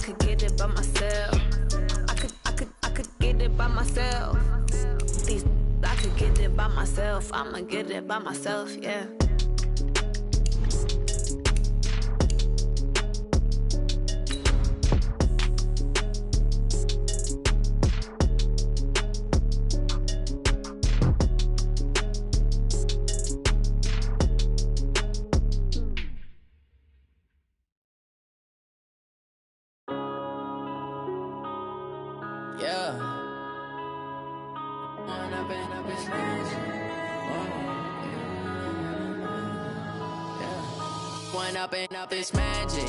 could get it by myself. I could get it by myself. These I could get it by myself. I'ma get it by myself, yeah. Up this magic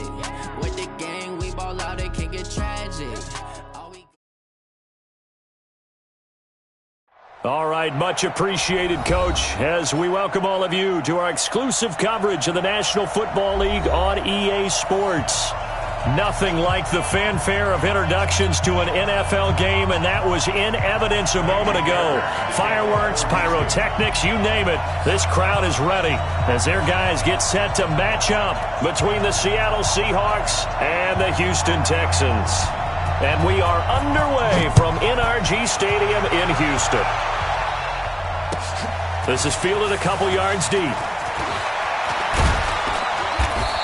with the gang, we ball out, it can get tragic. All right, much appreciated, Coach, as we welcome all of you to our exclusive coverage of the National Football League on EA Sports. Nothing like the fanfare of introductions to an NFL game, and that was in evidence a moment ago. Fireworks, pyrotechnics, you name it. This crowd is ready as their guys get set to match up between the Seattle Seahawks and the Houston Texans. And we are underway from NRG Stadium in Houston. This is fielded a couple yards deep.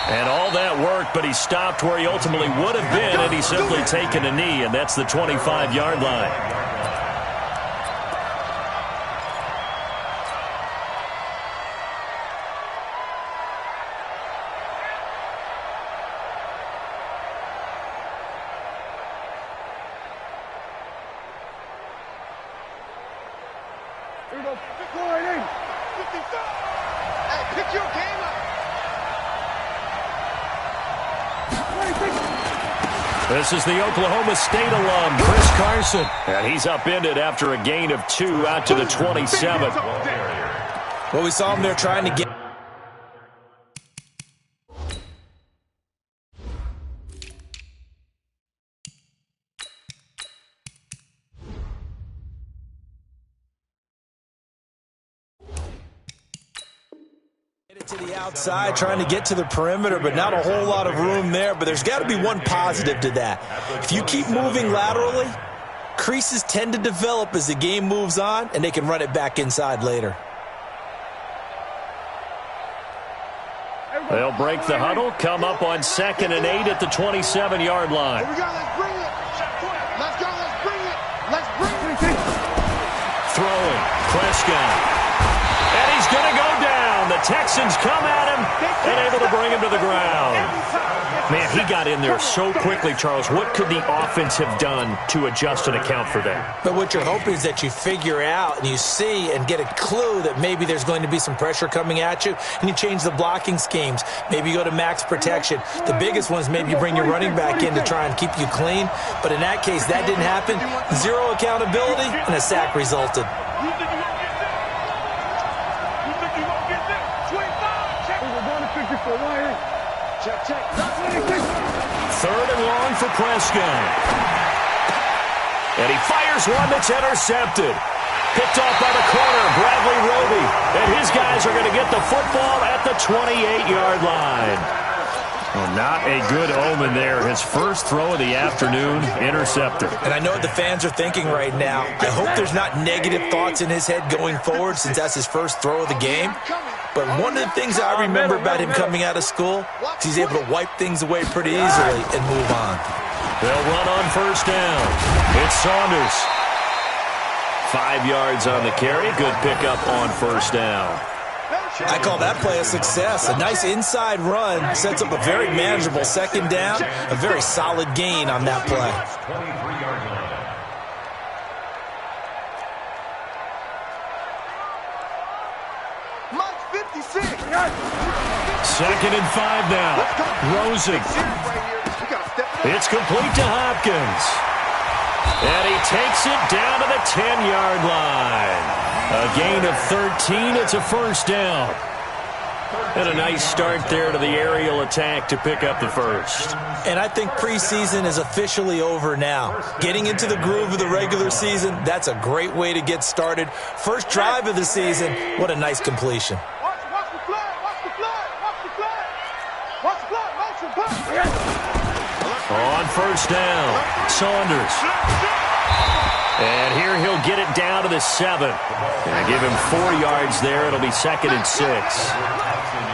And all that worked, but he stopped where he ultimately would have been had he simply taken a knee, and that's the 25-yard line. Here we go. Go right in. 55. Hey, pick your game up. This is the Oklahoma State alum, Chris Carson. And he's upended after a gain of 2 out to the 27. Well, we saw him there trying to get... to the outside, trying to get to the perimeter, but not a whole lot of room there. But there's got to be one positive to that. If you keep moving laterally, creases tend to develop as the game moves on, and they can run it back inside later. They'll break the huddle, come up on 2nd and 8 at the 27-yard line. Here we go, let's bring it. Let's go, let's bring it. Let's bring it. Throwing, Prescott. And he's going to go down. The Texans come at him and able to bring him to the ground. Man, he got in there so quickly, Charles. What could the offense have done to adjust and account for that? But what you're hoping is that you figure out and you see and get a clue that maybe there's going to be some pressure coming at you, and you change the blocking schemes. Maybe you go to max protection. The biggest one is maybe you bring your running back in to try and keep you clean. But in that case, that didn't happen. Zero accountability, and a sack resulted. Third and long for Prescott. And he fires one that's intercepted. Picked off by the corner, Bradley Roby. And his guys are going to get the football at the 28-yard line. Well, not a good omen there. His first throw of the afternoon, intercepted. And I know what the fans are thinking right now. I hope there's not negative thoughts in his head going forward since that's his first throw of the game. But one of the things I remember about him coming out of school is he's able to wipe things away pretty easily and move on. They'll run on first down. It's Saunders. 5 yards on the carry. Good pickup on first down. I call that play a success. A nice inside run sets up a very manageable second down. A very solid gain on that play. Second and 5 now. Rosen. It's complete to Hopkins. And he takes it down to the 10-yard line. A gain of 13. It's a first down. And a nice start there to the aerial attack to pick up the first. And I think preseason is officially over now. Getting into the groove of the regular season, that's a great way to get started. First drive of the season, what a nice completion. Watch the flag, watch the flag, watch the flag. Watch the flag, motion, On first down, Saunders. And here he'll get it down to the 7. And give him 4 yards there. It'll be 2nd and 6.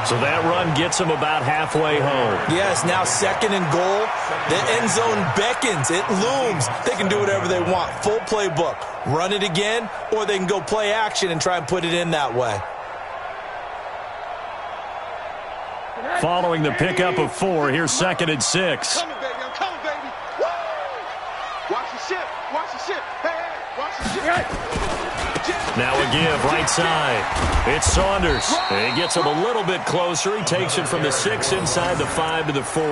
So that run gets him about halfway home. Yes, now 2nd and goal. The end zone beckons. It looms. They can do whatever they want. Full playbook. Run it again, or they can go play action and try and put it in that way. Following the pickup of 4, here's 2nd and 6. Coming, baby. I'm coming, baby. Woo! Watch the ship. Watch the ship. Hey, watch the ship. Now a give, right side. It's Saunders. He gets him a little bit closer. He takes it from the 6 inside the 5 to the 4.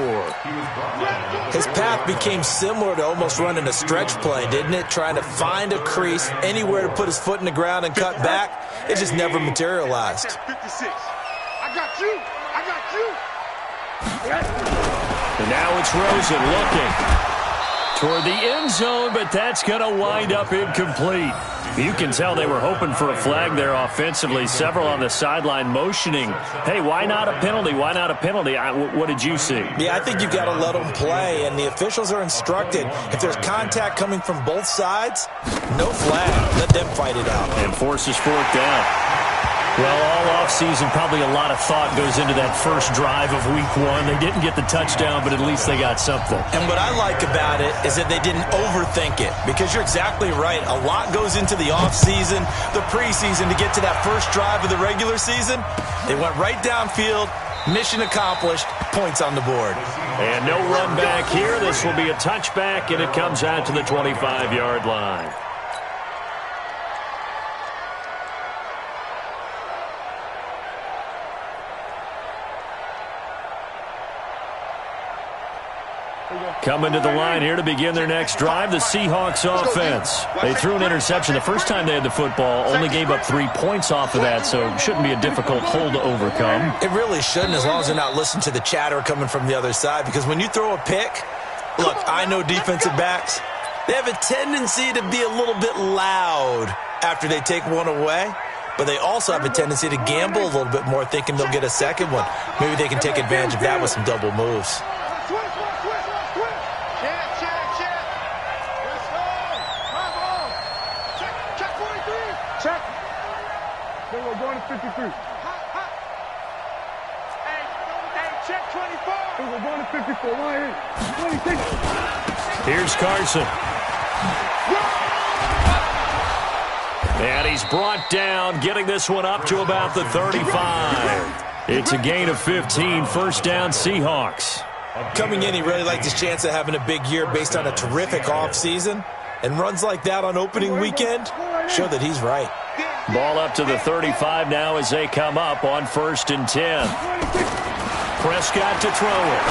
His path became similar to almost running a stretch play, didn't it? Trying to find a crease, anywhere to put his foot in the ground and cut back. It just never materialized. 56. I got you. I got you. And now it's Rosen looking toward the end zone, but that's going to wind up incomplete. You can tell they were hoping for a flag there offensively. Several on the sideline motioning, hey, why not a penalty? Why not a penalty? What did you see? Yeah, I think you've got to let them play, and the officials are instructed. If there's contact coming from both sides, no flag. Let them fight it out. And forces 4th down. Well, all offseason, probably a lot of thought goes into that first drive of week 1. They didn't get the touchdown, but at least they got something. And what I like about it is that they didn't overthink it, because you're exactly right. A lot goes into the offseason, the preseason, to get to that first drive of the regular season. They went right downfield, mission accomplished, points on the board. And no run back here. This will be a touchback, and it comes out to the 25-yard line. Coming to the line here to begin their next drive, the Seahawks offense. They threw an interception the first time they had the football, only gave up 3 points off of that, so it shouldn't be a difficult hole to overcome. It really shouldn't, as long as they're not listening to the chatter coming from the other side, because when you throw a pick, look, I know defensive backs, they have a tendency to be a little bit loud after they take one away, but they also have a tendency to gamble a little bit more, thinking they'll get a second one. Maybe they can take advantage of that with some double moves. Check. Then we're going to 53. Hey, check 24. Then we're going to 54. Right here. 26. Here's Carson. And he's brought down, getting this one up to about the 35. It's a gain of 15, first down Seahawks. Coming in, he really liked his chance of having a big year based on a terrific offseason. And runs like that on opening weekend show that he's right. Ball up to the 35 now as they come up on 1st and 10. Prescott to throw it.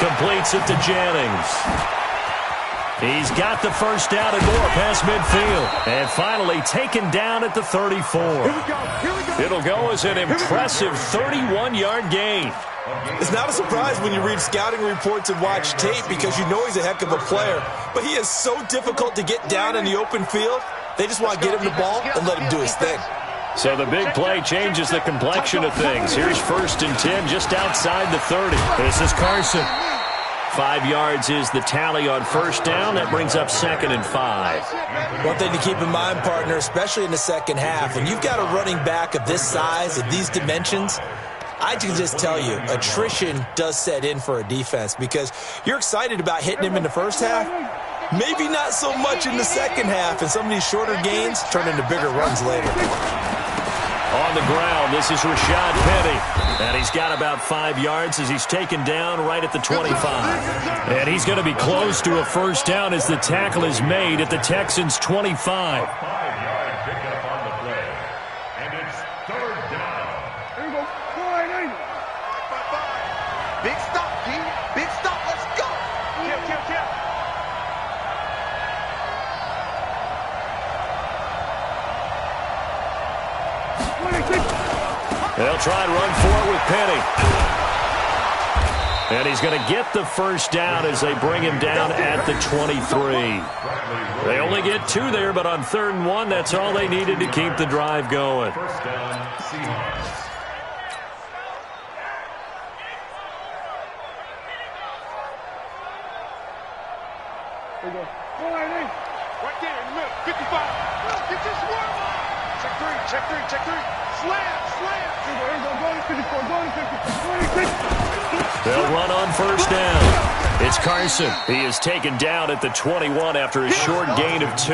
Completes it to Jennings. He's got the first down and more past midfield. And finally taken down at the 34. It'll go as an impressive 31-yard gain. It's not a surprise when you read scouting reports and watch tape, because you know he's a heck of a player. But he is so difficult to get down in the open field. They just want to get him the ball and let him do his thing. So the big play changes the complexion of things. Here's 1st and 10 just outside the 30. This is Carson. 5 yards is the tally on first down. That brings up 2nd and 5. One thing to keep in mind, partner, especially in the second half, when you've got a running back of this size, of these dimensions, I can just tell you, attrition does set in for a defense, because you're excited about hitting him in the first half. Maybe not so much in the second half, and some of these shorter gains turn into bigger runs later. On the ground, this is Rashad Penny. And he's got about 5 yards as he's taken down right at the 25. And he's going to be close to a first down as the tackle is made at the Texans' 25. Big stop, D. Big stop. Let's go. Kill. They'll try and run for it with Penny. And he's going to get the first down as they bring him down at the 23. They only get 2 there, but on 3rd and 1, that's all they needed to keep the drive going. First down, Seahawks. Right there in the middle. 55. Get this one. Check three. Check three. Check three. Slam. Slam. They'll run on first down. It's Carson. He is taken down at the 21 after a short gain of 2.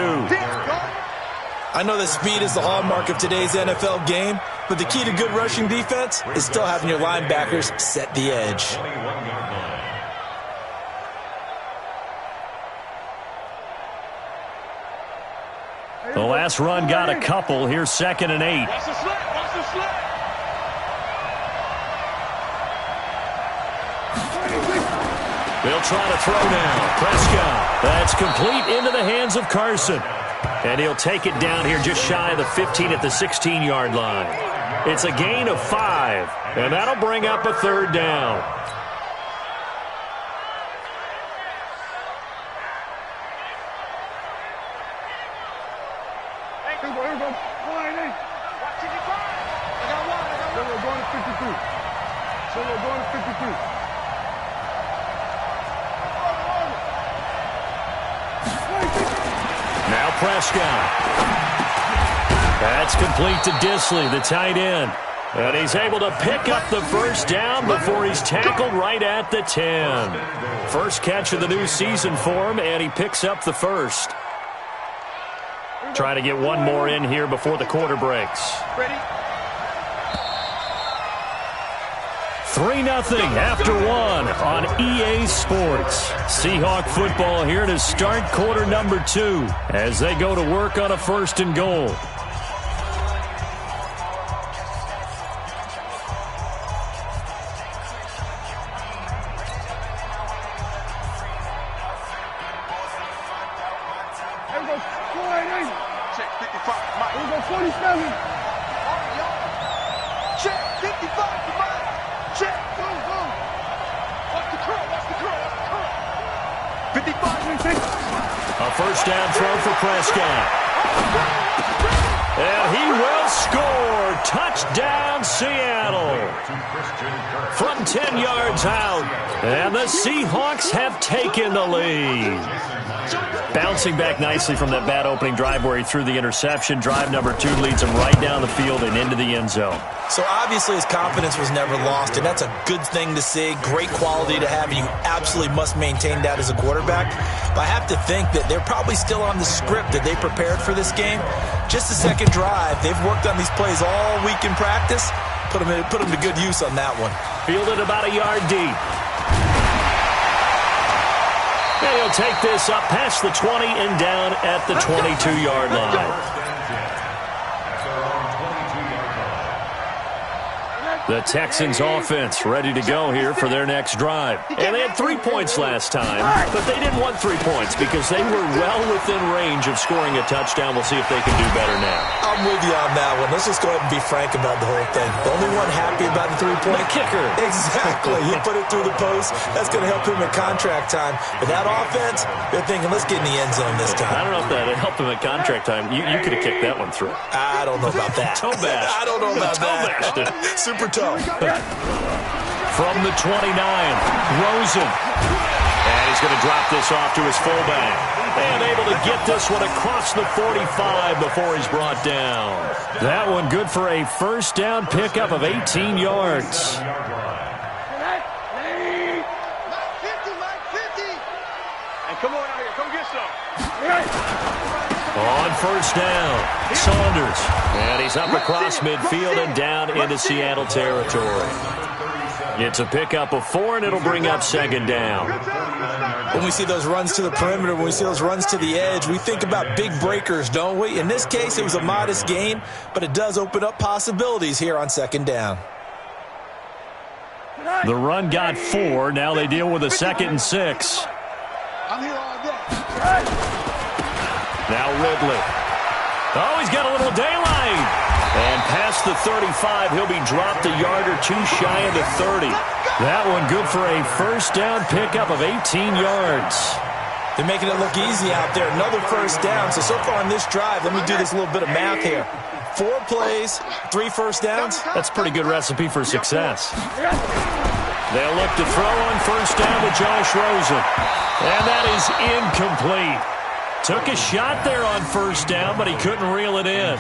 I know that speed is the hallmark of today's NFL game, but the key to good rushing defense is still having your linebackers set the edge. The last run got a couple. Here's 2nd and 8. Watch the slant. Watch the slant. They'll try to throw now. Prescott. That's complete into the hands of Carson. And he'll take it down here just shy of the 15 at the 16-yard line. It's a gain of 5, and that'll bring up a 3rd down. Now Prescott. That's complete to Disley, the tight end. And he's able to pick up the first down before he's tackled right at the 10. First catch of the new season for him, and he picks up the first. Trying to get one more in here before the quarter breaks. Ready? 3-0 after 1 on EA Sports. Seahawk football here to start quarter number 2 as they go to work on a 1st and goal. Check 55. Mike. Here we go, 47. Check 55 for Mike. Check. Go, go. Watch the curl. Watch the curl. Watch the curl. 55. A first down throw for Prescott. And he will score. Touchdown, Seattle. From 10 yards out. And the Seahawks have taken the lead. Bouncing back nicely from that bad opening drive where he threw the interception. Drive number 2 leads him right down the field and into the end zone. So obviously his confidence was never lost, and that's a good thing to see. Great quality to have, and you absolutely must maintain that as a quarterback. But I have to think that they're probably still on the script that they prepared for this game. Just the second drive. They've worked on these plays all week in practice. Put them to good use on that one. Fielded about a yard deep. And he'll take this up past the 20 and down at the 22-yard line. The Texans offense ready to go here for their next drive. And they had 3 points last time, but they didn't want 3 points because they were well within range of scoring a touchdown. We'll see if they can do better now. I'm with you on that one. Let's just go ahead and be frank about the whole thing. The only one happy about the 3-point kicker. Exactly. He put it through the post. That's going to help him at contract time. But that offense, they're thinking, let's get in the end zone this time. I don't know if that helped him at contract time. You could have kicked that one through. I don't know about that. Toe bash. I don't know about that. Super toe. From the 29, Rosen. And he's going to drop this off to his fullback. And able to get this one across the 45 before he's brought down. That one good for a first down pickup of 18 yards. Mike 50, Mike 50. And come on out here. Come get some. On first down, Saunders. And he's up across midfield and down into Seattle territory. It's a pickup of 4, and it'll bring up 2nd down. When we see those runs to the perimeter, when we see those runs to the edge, we think about big breakers, don't we? In this case, it was a modest gain, but it does open up possibilities here on 2nd down. The run got 4. Now they deal with a 2nd and 6. I'm here all day. Now Ridley. Oh, he's got a little daylight. And past the 35, he'll be dropped a yard or 2 shy of the 30. That one good for a first down pickup of 18 yards. They're making it look easy out there. Another first down. So far on this drive, let me do this little bit of math here. 4 plays, 3 first downs. That's a pretty good recipe for success. They'll look to throw on first down to Josh Rosen. And that is incomplete. Took a shot there on first down, but he couldn't reel it in.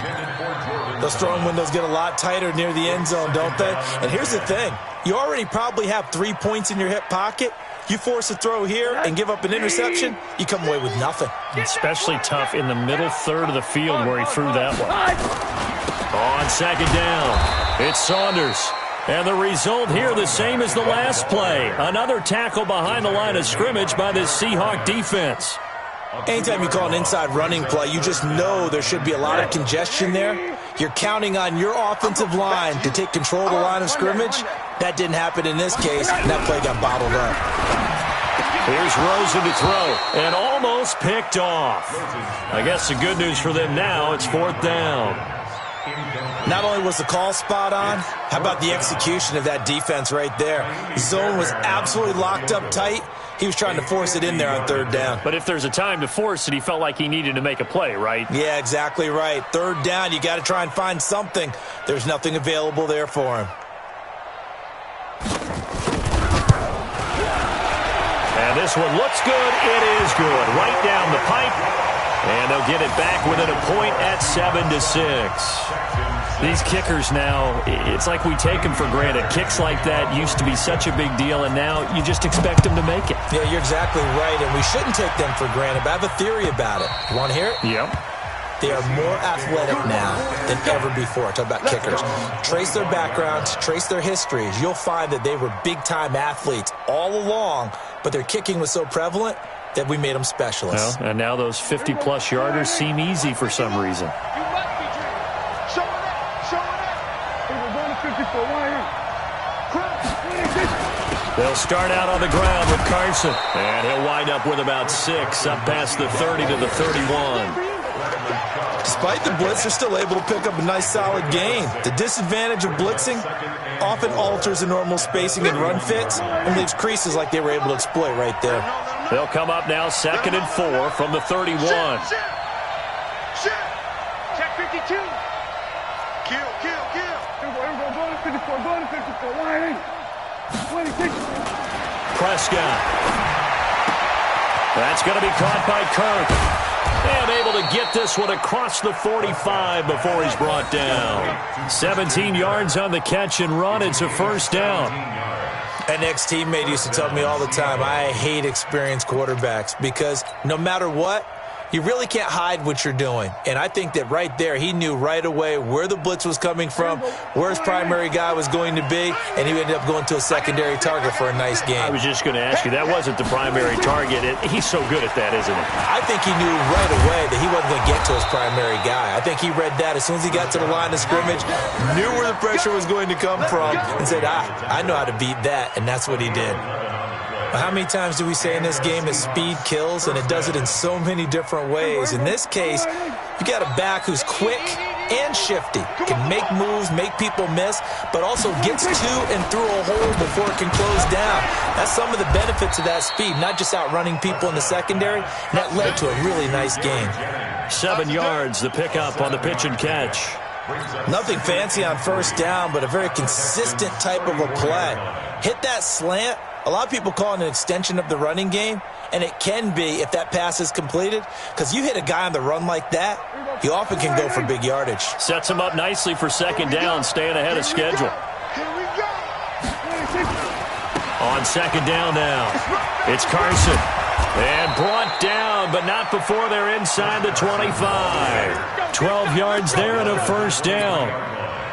Those throwing windows get a lot tighter near the end zone, don't they? And here's the thing. You already probably have 3 points in your hip pocket. You force a throw here and give up an interception, you come away with nothing. Especially tough in the middle third of the field where he threw that one. On second down, it's Saunders. And the result here the same as the last play. Another tackle behind the line of scrimmage by this Seahawk defense. Anytime you call an inside running play, you just know there should be a lot of congestion there. You're counting on your offensive line to take control of the line of scrimmage. That didn't happen in this case, and that play got bottled up. Here's Rosen to throw, and almost picked off. I guess the good news for them now, it's fourth down. Not only was the call spot on, how about the execution of that defense right there? The zone was absolutely locked up tight. He was trying to force it in there on third down. But if there's a time to force it, he felt like he needed to make a play, right? Yeah, exactly right. Third down, you got to try and find something. There's nothing available there for him. And this one looks good. It is good. Right down the pipe. And they'll get it back within a point at 7-6. These kickers now, it's like we take them for granted. Kicks like that used to be such a big deal, and now you just expect them to make it. Yeah, you're exactly right, and we shouldn't take them for granted, but I have a theory about it. You want to hear it? Yep. They are more athletic now than ever before. Talk about kickers. Trace their backgrounds, trace their histories. You'll find that they were big-time athletes all along, but their kicking was so prevalent that we made them specialists. Well, and now those 50-plus yarders seem easy for some reason. They'll start out on the ground with Carson. And he'll wind up with about 6, up past the 30 to the 31. Despite the blitz, they're still able to pick up a nice solid gain. The disadvantage of blitzing often alters the normal spacing and run fits and leaves creases like they were able to exploit right there. They'll come up now 2nd and 4 from the 31. Check 52. Kill. Prescott. That's going to be caught by Kirk. And able to get this one across the 45 before he's brought down. 17 yards on the catch and run. It's a first down. An ex-teammate used to tell me all the time, I hate experienced quarterbacks because no matter what, you really can't hide what you're doing. And I think that right there, he knew right away where the blitz was coming from, where his primary guy was going to be, and he ended up going to a secondary target for a nice game. I was just going to ask you, that wasn't the primary target. He's so good at that, isn't he? I think he knew right away that he wasn't going to get to his primary guy. I think he read that as soon as he got to the line of scrimmage, knew where the pressure was going to come from, and said, I know how to beat that, and that's what he did. How many times do we say in this game that speed kills, and it does it in so many different ways? In this case, you got a back who's quick and shifty, can make moves, make people miss, but also gets to and through a hole before it can close down. That's some of the benefits of that speed, not just outrunning people in the secondary, and that led to a really nice game. 7 yards, the pickup on the pitch and catch. Nothing fancy on first down, but a very consistent type of a play. Hit that slant. A lot of people call it an extension of the running game, and it can be if that pass is completed, because you hit a guy on the run like that, he often can go for big yardage. Sets him up nicely for second down, staying ahead of schedule. On second down now, it's Carson. And brought down, but not before they're inside the 25. 12 yards there and a first down.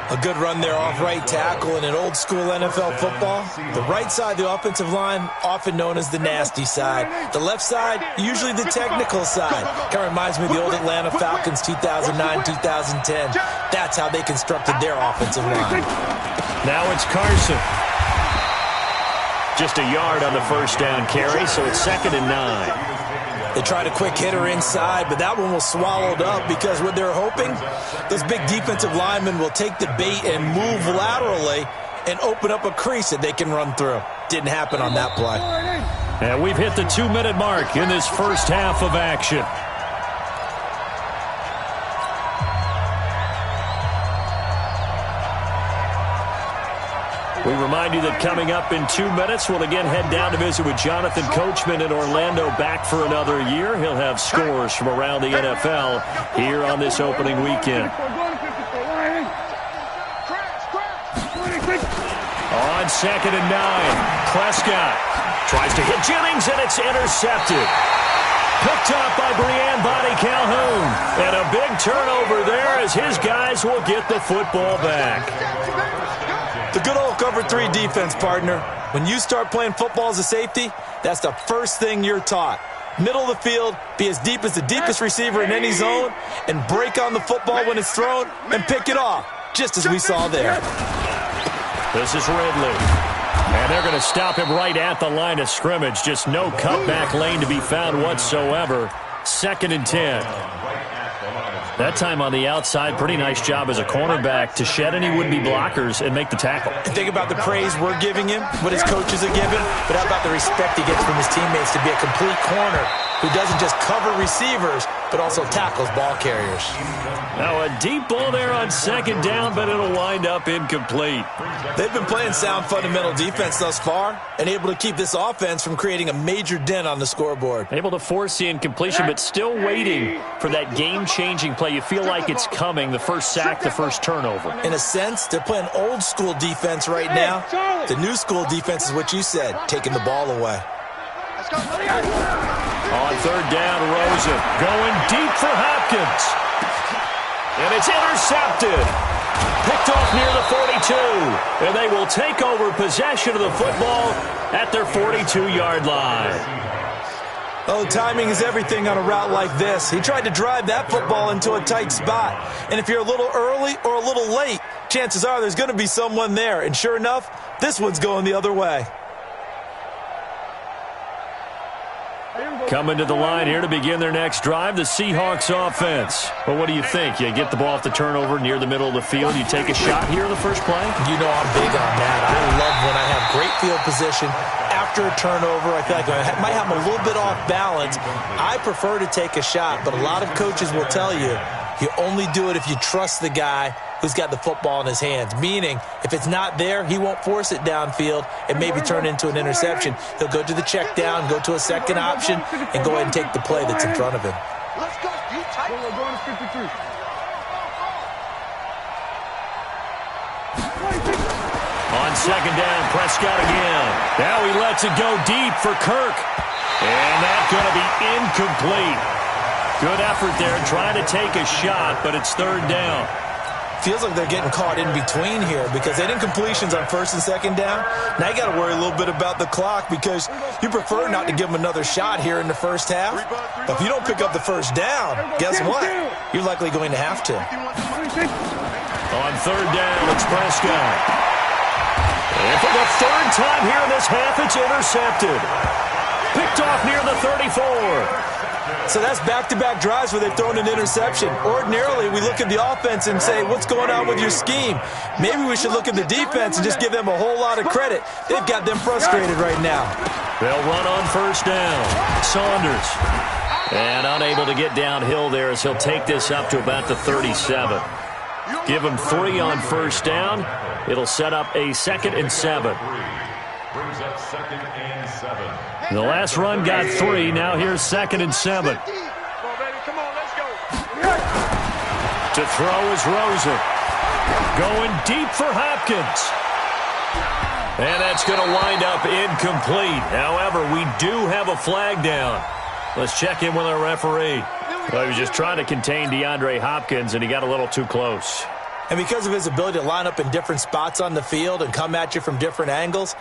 A good run there off right tackle in an old-school NFL football. The right side of the offensive line, often known as the nasty side. The left side, usually the technical side. Kind of reminds me of the old Atlanta Falcons 2009-2010. That's how they constructed their offensive line. Now it's Carson. Just a yard on the first down carry, so it's 2nd and 9. They tried a quick hitter inside, but that one was swallowed up because what they're hoping, those big defensive linemen will take the bait and move laterally and open up a crease that they can run through. Didn't happen on that play. And we've hit the 2-minute mark in this first half of action. We remind you that coming up in 2 minutes, we'll again head down to visit with Jonathan Coachman in Orlando, back for another year. He'll have scores from around the NFL here on this opening weekend. On 2nd and 9, Prescott tries to hit Jennings, and it's intercepted. Picked up by Brian Bonnie Calhoun. And a big turnover there as his guys will get the football back. The good old cover 3 defense, partner. When you start playing football as a safety, that's the first thing you're taught. Middle of the field, be as deep as the deepest receiver in any zone, and break on the football when it's thrown and pick it off, just as we saw there. This is Ridley. And they're going to stop him right at the line of scrimmage. Just no cutback lane to be found whatsoever. 2nd and 10. That time on the outside, pretty nice job as a cornerback to shed any would-be blockers and make the tackle. And think about the praise we're giving him, what his coaches are giving, but how about the respect he gets from his teammates to be a complete corner who doesn't just cover receivers, but also tackles ball carriers. Now a deep ball there on 2nd down, but it'll wind up incomplete. They've been playing sound fundamental defense thus far and able to keep this offense from creating a major dent on the scoreboard. Able to force the incompletion, but still waiting for that game-changing play. You feel like it's coming, the first sack, the first turnover. In a sense, they're playing old-school defense right now. The new school defense is what you said, taking the ball away. On 3rd down, Rosen going deep for Hopkins. And it's intercepted. Picked off near the 42. And they will take over possession of the football at their 42-yard line. Oh, timing is everything on a route like this. He tried to drive that football into a tight spot. And if you're a little early or a little late, chances are there's going to be someone there. And sure enough, this one's going the other way. Coming to the line here to begin their next drive, the Seahawks offense. Well, what do you think? You get the ball off the turnover near the middle of the field. You take a shot here in the first play? You know I'm big on that. I love when I have great field position after a turnover. I feel like I might have them a little bit off balance. I prefer to take a shot, but a lot of coaches will tell you, you only do it if you trust the guy who's got the football in his hands. Meaning, if it's not there, he won't force it downfield and maybe turn it into an interception. He'll go to the check down, go to a second option, and go ahead and take the play that's in front of him. Let's go. You tight. On 2nd down, Prescott again. Now he lets it go deep for Kirk. And that's going to be incomplete. Good effort there trying to take a shot, but it's 3rd down. Feels like they're getting caught in between here because they did incompletions on 1st and 2nd down. Now you got to worry a little bit about the clock because you prefer not to give them another shot here in the first half. But if you don't pick up the 1st down, guess what? You're likely going to have to. On 3rd down, it's Prescott. And for the 3rd time here in this half, it's intercepted. Picked off near the 34. So that's back-to-back drives where they've thrown an interception. Ordinarily, we look at the offense and say, what's going on with your scheme? Maybe we should look at the defense and just give them a whole lot of credit. They've got them frustrated right now. They'll run on 1st down. Saunders. And unable to get downhill there as he'll take this up to about the 37. Give him 3 on 1st down. It'll set up a 2nd and 7. Brings up 2nd and 7. The last run got 3. Now here's 2nd and 7. Come on, baby. Come on, let's go. To throw is Rosen. Going deep for Hopkins. And that's going to wind up incomplete. However, we do have a flag down. Let's check in with our referee. Well, he was just trying to contain DeAndre Hopkins, and he got a little too close. And because of his ability to line up in different spots on the field and come at you from different angles,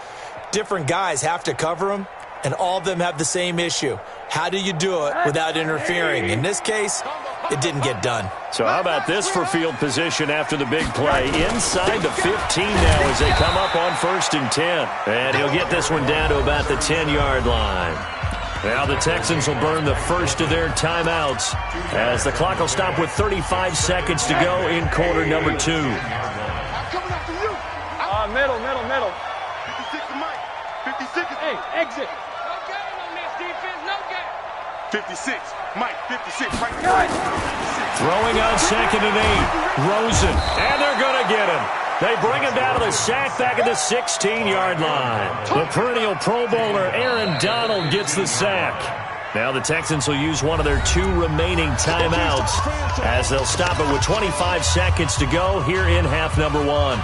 different guys have to cover him, and all of them have the same issue. How do you do it without interfering? In this case, it didn't get done. So how about this for field position after the big play? Inside the 15 now as they come up on 1st and 10. And he'll get this one down to about the 10-yard line. Now the Texans will burn the first of their timeouts as the clock will stop with 35 seconds to go in quarter number 2. I'm coming after you. Middle. 56 to Mike. 56 is... Hey, exit. No game on this defense, no game. 56. Mike, 56 right there. Throwing on 2nd and 8. Rosen. And they're going to get him. They bring him down to the sack back at the 16-yard line. The perennial Pro Bowler Aaron Donald gets the sack. Now the Texans will use one of their 2 remaining timeouts as they'll stop it with 25 seconds to go here in half number 1.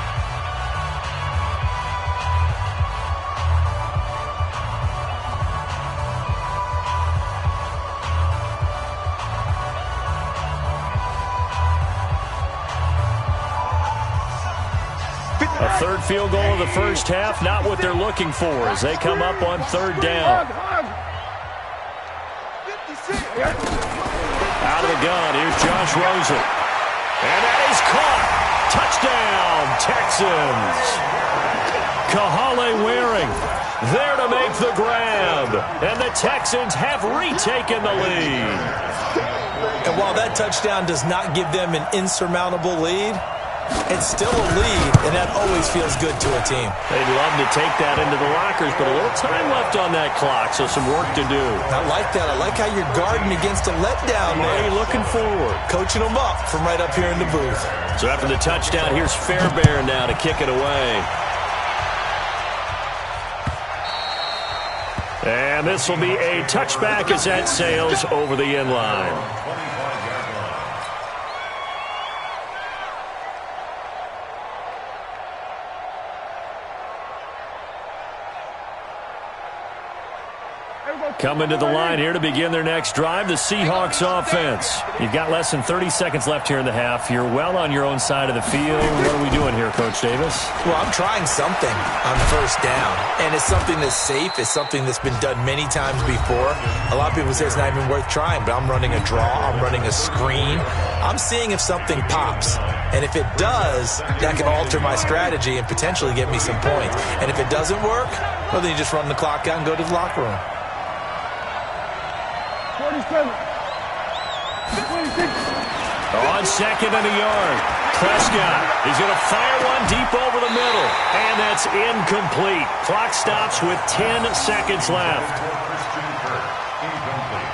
A third field goal of the first half, not what they're looking for as they come up on 3rd down. Out of the gun, here's Josh Rosen. And that is caught. Touchdown, Texans. Kahale Waring there to make the grab. And the Texans have retaken the lead. And while that touchdown does not give them an insurmountable lead, it's still a lead, and that always feels good to a team. They'd love to take that into the lockers, but a little time left on that clock, so some work to do. I like that. I like how you're guarding against a letdown there. Looking forward. Coaching them up from right up here in the booth. So after the touchdown, here's Fairbairn now to kick it away. And this will be a touchback as that sails over the end line. Coming to the line here to begin their next drive, the Seahawks offense. You've got less than 30 seconds left here in the half. You're well on your own side of the field. What are we doing here, Coach Davis? Well, I'm trying something on 1st down, and it's something that's safe. It's something that's been done many times before. A lot of people say it's not even worth trying, but I'm running a draw. I'm running a screen. I'm seeing if something pops. And if it does, that can alter my strategy and potentially get me some points. And if it doesn't work, well, then you just run the clock out and go to the locker room. 47. 26. On 2nd and a yard. Prescott is going to fire one deep over the middle. And that's incomplete. Clock stops with 10 seconds left. Incomplete.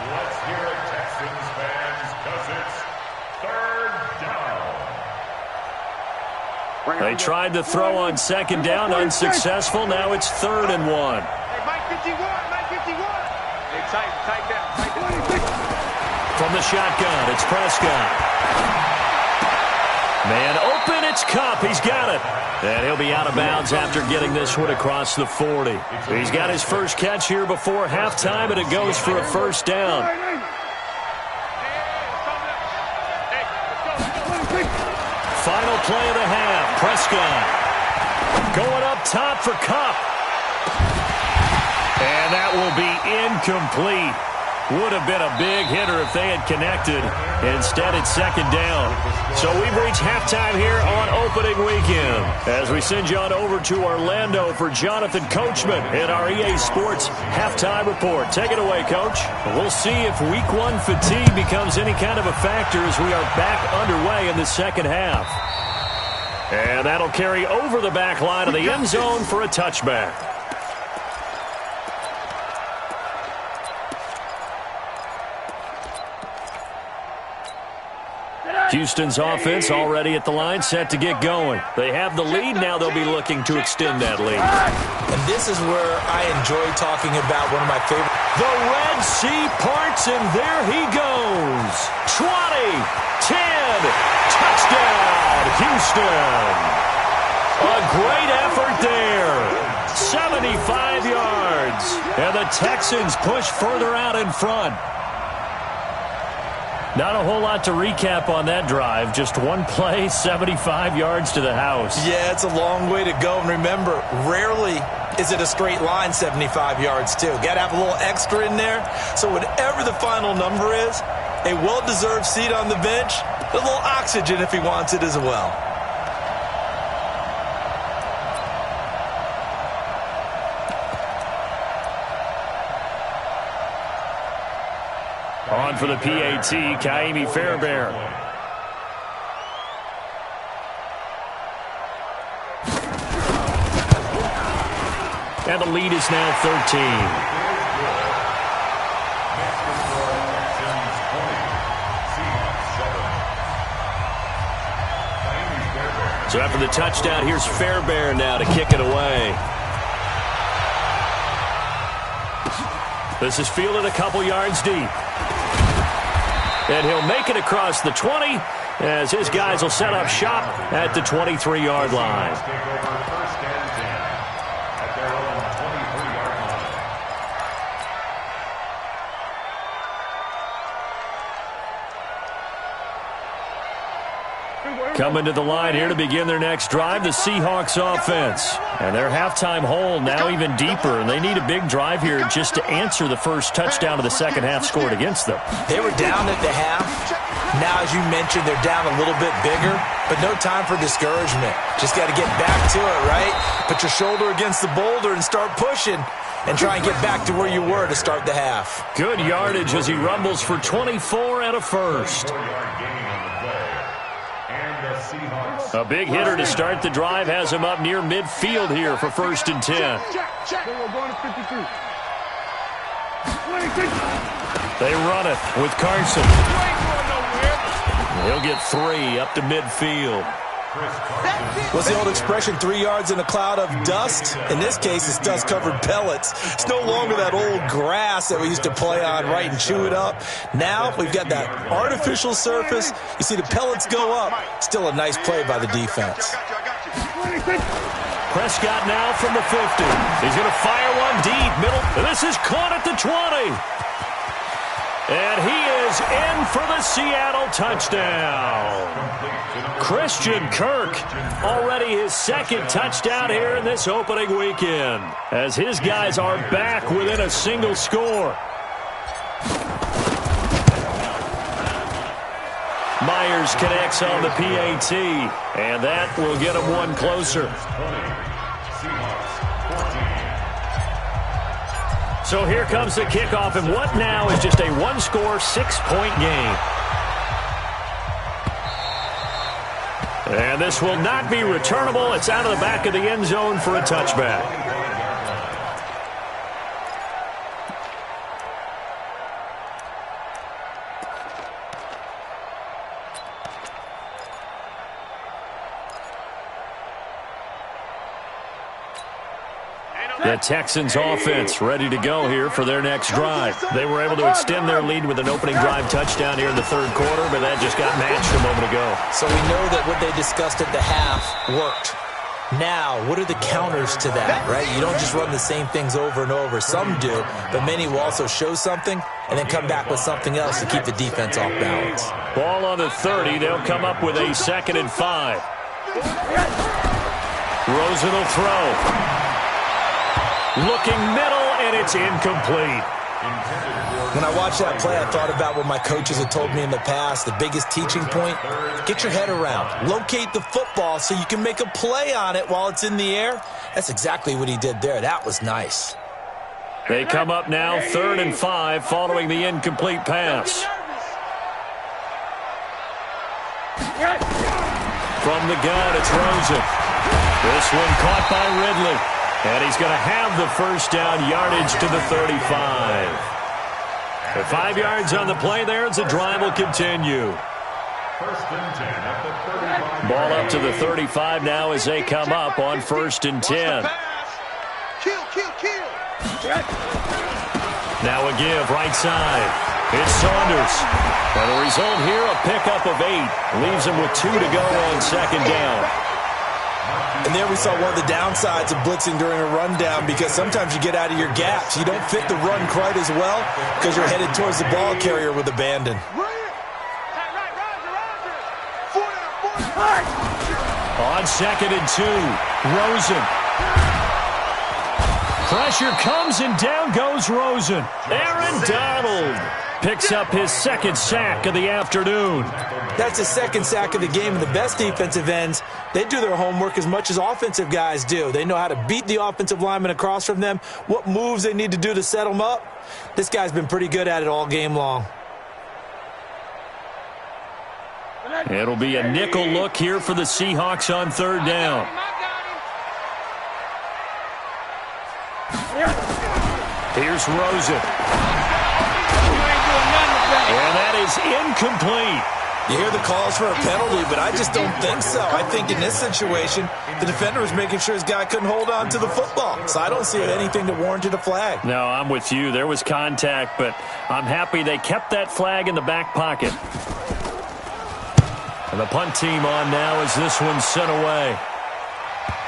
Let's hear it, Texans fans, because it's 3rd down. They tried to throw on 2nd down, unsuccessful. Now it's 3rd and 1. Hey, Mike 51, Mike 51. Hey, tight down. From the shotgun, it's Prescott. Man open, it's Kupp. He's got it. And he'll be out of bounds after getting this one across the 40. He's got his first catch here before halftime, and it goes for a 1st down. Final play of the half. Prescott going up top for Kupp. And that will be incomplete. Would have been a big hitter if they had connected. Instead, it's 2nd down. So we've reached halftime here on opening weekend. As we send you on over to Orlando for Jonathan Coachman in our EA Sports halftime report. Take it away, Coach. We'll see if Week 1 fatigue becomes any kind of a factor as we are back underway in the 2nd half. And that'll carry over the back line of the end zone for a touchback. Houston's offense already at the line, set to get going. They have the lead. Now they'll be looking to extend that lead. And this is where I enjoy talking about one of my favorite. The Red Sea parts, and there he goes. 20, 10, touchdown, Houston. A great effort there. 75 yards. And the Texans push further out in front. Not a whole lot to recap on that drive. Just one play, 75 yards to the house. Yeah, it's a long way to go. And remember, rarely is it a straight line 75 yards, too. Got to have a little extra in there. So whatever the final number is, a well-deserved seat on the bench, a little oxygen if he wants it as well. On for the PAT, Kaimi Fairbairn. And the lead is now 13. So after the touchdown, here's Fairbairn now to kick it away. This is fielded a couple yards deep. And he'll make it across the 20 as his guys will set up shop at the 23-yard line. Coming to the line here to begin their next drive, the Seahawks offense. And their halftime hole now even deeper, and they need a big drive here just to answer the first touchdown of the second half scored against them. They were down at the half. Now, as you mentioned, they're down a little bit bigger, but no time for discouragement. Just got to get back to it, right? Put your shoulder against the boulder and start pushing and try and get back to where you were to start the half. Good yardage as he rumbles for 24 and a first. A big hitter to start the drive has him up near midfield here for 1st and 10. They run it with Carson. He'll get 3 up to midfield. What's the old expression, 3 yards in a cloud of dust? In this case, it's dust-covered pellets. It's no longer that old grass that we used to play on, right, and chew it up. Now we've got that artificial surface. You see the pellets go up. Still a nice play by the defense. Prescott now from the 50. He's going to fire one deep, middle. This is caught at the 20. And he is in for the Seattle touchdown. Christian Kirk, already his second touchdown here in this opening weekend, as his guys are back within a single score. Myers connects on the PAT, and that will get him one closer. So here comes the kickoff, and what now is just a one-score, 6-point game. And this will not be returnable. It's out of the back of the end zone for a touchback. The Texans offense ready to go here for their next drive. They were able to extend their lead with an opening drive touchdown here in the third quarter, but that just got matched a moment ago. So we know that what they discussed at the half worked. Now, what are the counters to that, right? You don't just run the same things over and over. Some do, but many will also show something and then come back with something else to keep the defense off balance. Ball on the 30. They'll come up with a 2nd and 5. Rosen will throw. Looking middle, and it's incomplete. When I watched that play, I thought about what my coaches had told me in the past. The biggest teaching point, get your head around. Locate the football so you can make a play on it while it's in the air. That's exactly what he did there. That was nice. They come up now 3rd and 5 following the incomplete pass. From the gun, it's Rosen. This one caught by Ridley. And he's going to have the first down, yardage to the 35. The 5 yards on the play there as the drive will continue. 1st and 10 at the 35. Ball up to the 35 now as they come up on 1st and 10. Now a give, right side. It's Saunders. And the result here, a pickup of 8. Leaves him with 2 to go on 2nd down. And there we saw one of the downsides of blitzing during a rundown, because sometimes you get out of your gaps. You don't fit the run quite as well because you're headed towards the ball carrier with abandon. On 2nd and 2, Rosen. Pressure comes and down goes Rosen. Aaron Donald picks up his 2nd sack of the afternoon. That's his 2nd sack of the game, and the best defensive ends, they do their homework as much as offensive guys do. They know how to beat the offensive lineman across from them, what moves they need to do to set them up. This guy's been pretty good at it all game long. It'll be a nickel look here for the Seahawks on 3rd down. Here's Rosen. And that is incomplete. You hear the calls for a penalty, but I just don't think so. I think in this situation, the defender was making sure his guy couldn't hold on to the football. So I don't see anything that warranted a flag. No, I'm with you. There was contact, but I'm happy they kept that flag in the back pocket. And the punt team on now as this one's sent away.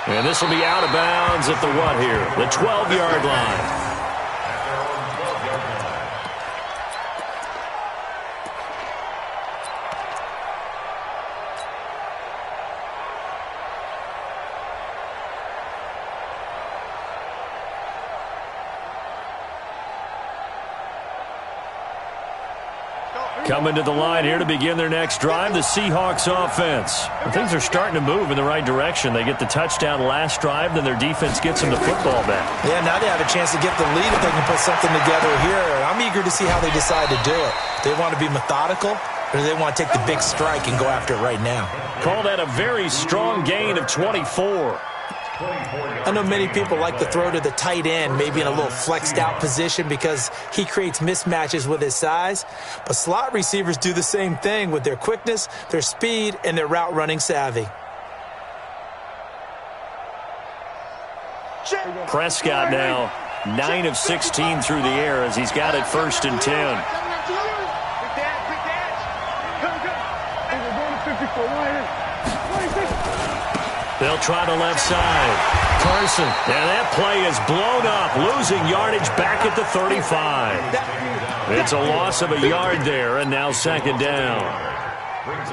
And this will be out of bounds at the what here? The 12-yard line. Coming to the line here to begin their next drive, the Seahawks offense. And things are starting to move in the right direction. They get the touchdown last drive, then their defense gets them the football back. Yeah, now they have a chance to get the lead if they can put something together here. I'm eager to see how they decide to do it. They want to be methodical, or do they want to take the big strike and go after it right now? Call that a very strong gain of 24. I know many people like to throw to the tight end, maybe in a little flexed out position because he creates mismatches with his size. But slot receivers do the same thing with their quickness, their speed, and their route running savvy. Prescott now 9 of 16 through the air as he's got it 1st and 10. They'll try the left side. Carson, and that play is blown up, losing yardage back at the 35. It's a loss of a yard there, and now 2nd down.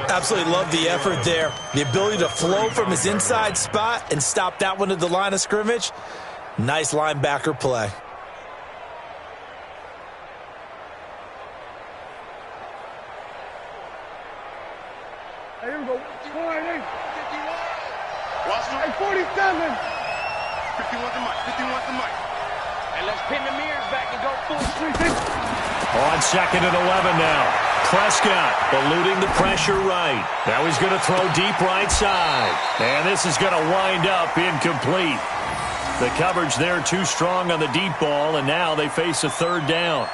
Absolutely love the effort there. The ability to flow from his inside spot and stop that one at the line of scrimmage. Nice linebacker play. Here we go. 47. 51 the mic. 51 the mic. And let's pin the mirrors back and go full street. On 2nd and 11 now. Prescott eluding the pressure right. Now he's going to throw deep right side. And this is going to wind up incomplete. The coverage there too strong on the deep ball, and now they face a 3rd down.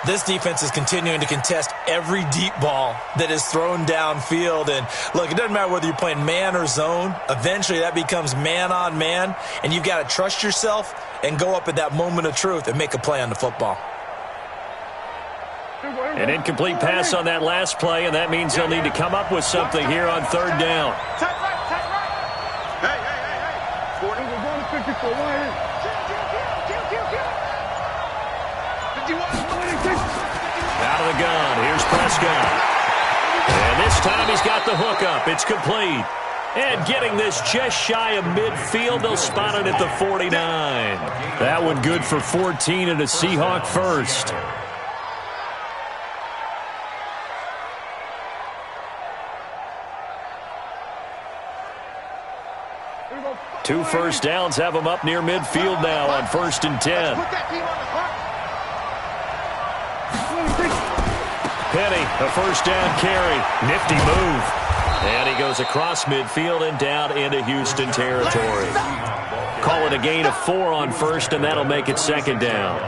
This defense is continuing to contest every deep ball that is thrown downfield. And, look, it doesn't matter whether you're playing man or zone. Eventually, that becomes man-on-man, and you've got to trust yourself and go up at that moment of truth and make a play on the football. An incomplete pass on that last play, and that means they'll need to come up with something here on 3rd down. Tight right. Hey. 40. We're going to 54. Wide. Out of the gun, here's Prescott. And this time he's got the hook up. It's complete. And getting this just shy of midfield, they'll spot it at the 49. That one good for 14 and a Seahawk first. Two first downs have them up near midfield now on 1st and 10. Penny, a 1st down carry. Nifty move. And he goes across midfield and down into Houston territory. Call it a gain of 4 on 1st, and that'll make it 2nd down.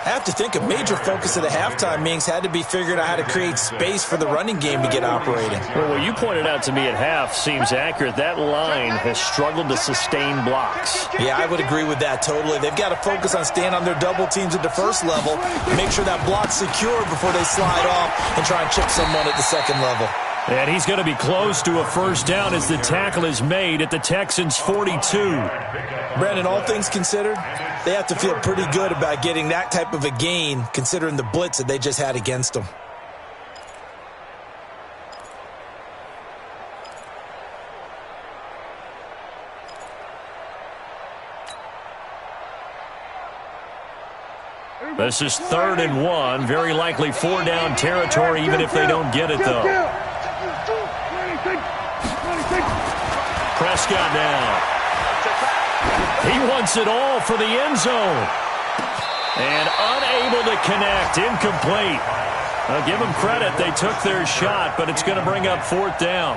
I have to think a major focus of the halftime meetings had to be figuring out how to create space for the running game to get operating. Well, what you pointed out to me at half seems accurate. That line has struggled to sustain blocks. Yeah, I would agree with that totally. They've got to focus on staying on their double teams at the first level, make sure that block's secured before they slide off and try and chip someone at the 2nd level. And he's going to be close to a 1st down as the tackle is made at the Texans' 42. Brandon, all things considered, they have to feel pretty good about getting that type of a gain considering the blitz that they just had against them. This is 3rd and 1. Very likely 4-down territory even if they don't get it, though. Prescott now. He wants it all for the end zone. And unable to connect. Incomplete. I'll give them credit. They took their shot, but it's going to bring up 4th down.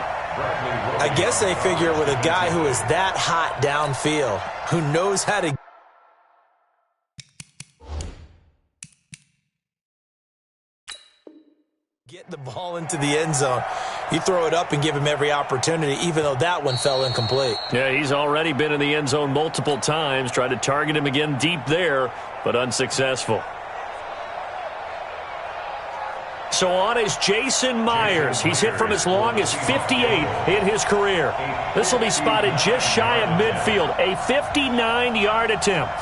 I guess they figure with a guy who is that hot downfield, who knows how to get the ball into the end zone, You throw it up and give him every opportunity, even though that one fell incomplete. Yeah, he's already been in the end zone multiple times. Tried to target him again deep there, but unsuccessful. So on is Jason Myers. He's hit from as long as 58 in his career. This will be spotted just shy of midfield, a 59-yard attempt.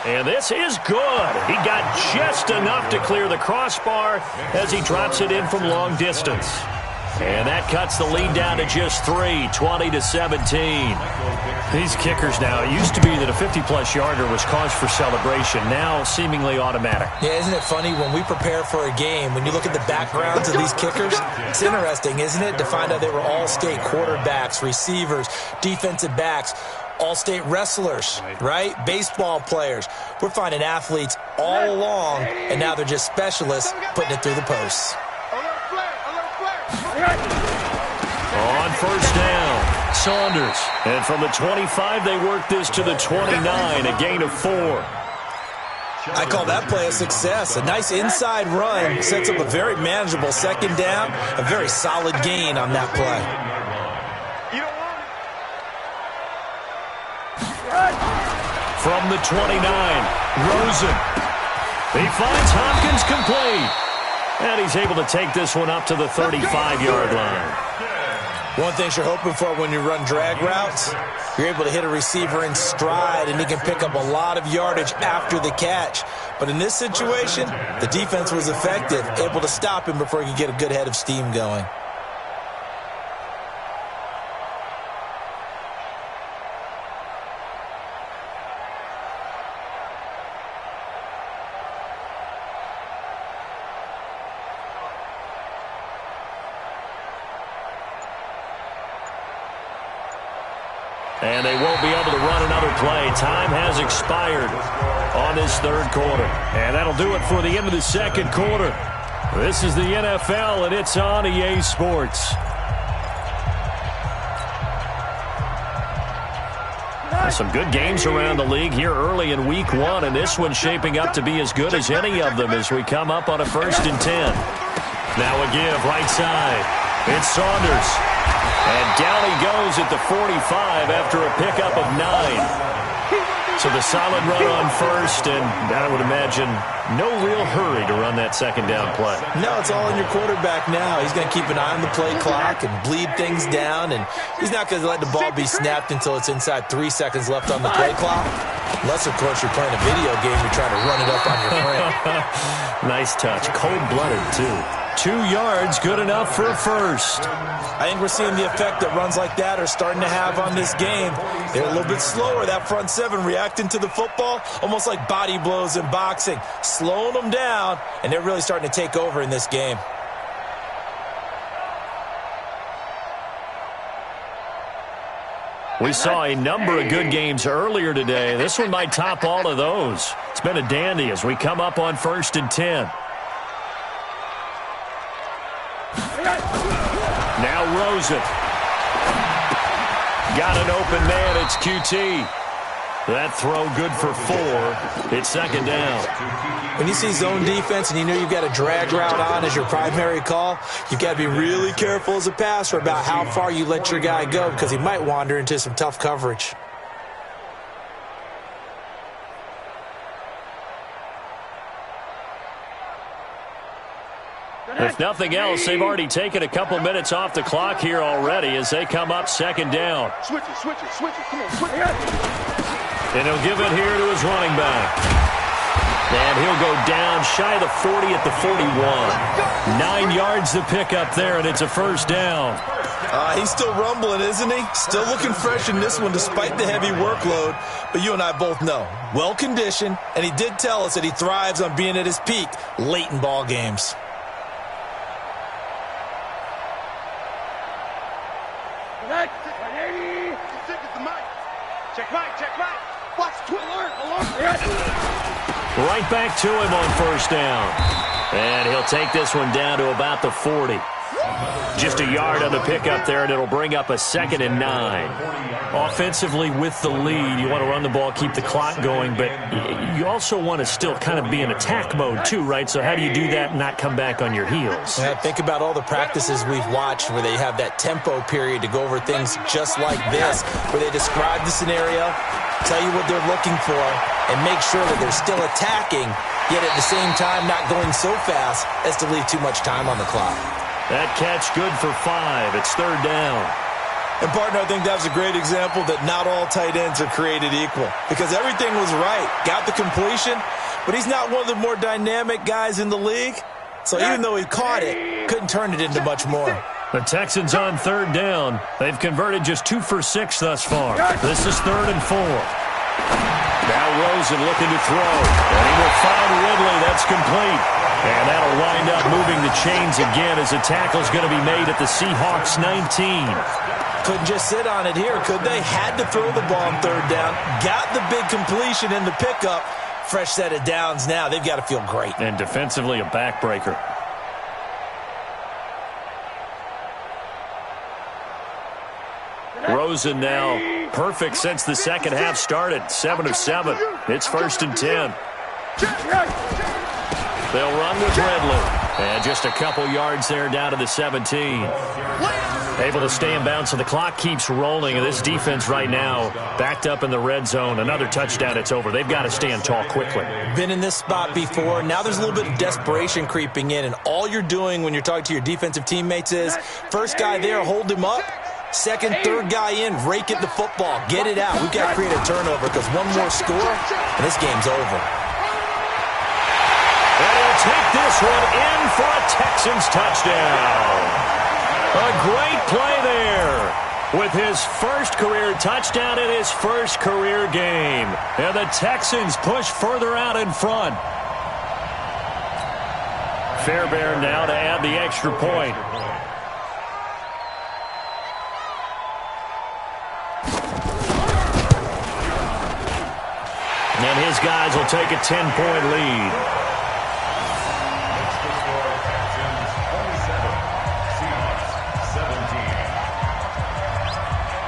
And this is good. He got just enough to clear the crossbar as he drops it in from long distance. And that cuts the lead down to just 3, 20-17. These kickers now, it used to be that a 50-plus yarder was cause for celebration. Now seemingly automatic. Yeah, isn't it funny when we prepare for a game, when you look at the backgrounds of these kickers, it's interesting, isn't it, to find out they were all-state quarterbacks, receivers, defensive backs, all-state wrestlers, right? Baseball players. We're finding athletes all along, and now they're just specialists putting it through the posts. On first down, Saunders. And from the 25, they work this to the 29, a gain of 4. I call that play a success. A nice inside run sets up a very manageable second down, a very solid gain on that play. From the 29, Rosen. He finds Hopkins complete. And he's able to take this one up to the 35-yard line. One thing you're hoping for when you run drag routes, you're able to hit a receiver in stride, and he can pick up a lot of yardage after the catch. But in this situation, the defense was effective, able to stop him before he could get a good head of steam going. And they won't be able to run another play. Time has expired on this third quarter. And that'll do it for the end of the second quarter. This is the NFL, and it's on EA Sports. Some good games around the league here early in week 1, and this one's shaping up to be as good as any of them as we come up on a 1st and 10. Now a give right side. It's Saunders. And down he goes at the 45 after a pickup of 9. So the solid run on first, and I would imagine no real hurry to run that second down play. No, it's all in your quarterback now. He's going to keep an eye on the play clock and bleed things down, and he's not going to let the ball be snapped until it's inside 3 seconds left on the play clock. Unless, of course, you're playing a video game, you're trying to run it up on your friend. Nice touch. Cold-blooded, too. 2 yards, good enough for a first. I think we're seeing the effect that runs like that are starting to have on this game. They're a little bit slower, that front seven, reacting to the football, almost like body blows in boxing, slowing them down, and they're really starting to take over in this game. We saw a number of good games earlier today. This one might top all of those. It's been a dandy as we come up on 1st and 10. Now Rosen. Got an open man. It's QT. That throw good for 4. It's second down. When you see zone defense and you know you've got a drag route on as your primary call, you've got to be really careful as a passer about how far you let your guy go because he might wander into some tough coverage. If nothing else, they've already taken a couple minutes off the clock here already as they come up second down. Switch it, switch it, switch it. Come on, switch it. And he'll give it here to his running back. And he'll go down shy of the 40 at the 41. 9 yards to pick up there, and it's a first down. He's still rumbling, isn't he? Still looking fresh in this one despite the heavy workload. But you and I both know, well-conditioned, and he did tell us that he thrives on being at his peak late in ball games. Check right. Watch, alert. Right back to him on first down. And he'll take this one down to about the 40. Just a yard on the pickup there, and it'll bring up a 2nd and 9. Offensively, with the lead, you want to run the ball, keep the clock going, but you also want to still kind of be in attack mode too, right? So how do you do that and not come back on your heels? Yeah, think about all the practices we've watched where they have that tempo period to go over things just like this, where they describe the scenario, tell you what they're looking for, and make sure that they're still attacking, yet at the same time not going so fast as to leave too much time on the clock. That catch good for 5. It's 3rd down. And, partner, I think that was a great example that not all tight ends are created equal, because everything was right. Got the completion, but he's not one of the more dynamic guys in the league. So even though he caught it, couldn't turn it into much more. The Texans on 3rd down. They've converted just 2 for 6 thus far. This is 3rd and 4. Now Rosen looking to throw. And he will find Ridley. That's complete. And that'll wind up moving the chains again as a tackle's going to be made at the Seahawks 19. Couldn't just sit on it here, could they? Had to throw the ball on 3rd down. Got the big completion in the pickup. Fresh set of downs now. They've got to feel great. And defensively, a backbreaker. Rosen now perfect since the second half started. 7 of 7. It's 1st and 10. They'll run with Ridley. And just a couple yards there down to the 17. Able to stay in bounds, so the clock keeps rolling. And this defense right now backed up in the red zone. Another touchdown, it's over. They've got to stand tall quickly. Been in this spot before. Now there's a little bit of desperation creeping in. And all you're doing when you're talking to your defensive teammates is, first guy there, hold him up. Second, third guy in, rake at the football. Get it out. We've got to create a turnover because one more score, and this game's over. And he'll take this one in for a Texans touchdown. A great play there with his first career touchdown in his first career game. And the Texans push further out in front. Fairbairn now to add the extra point. And his guys will take a 10-point lead.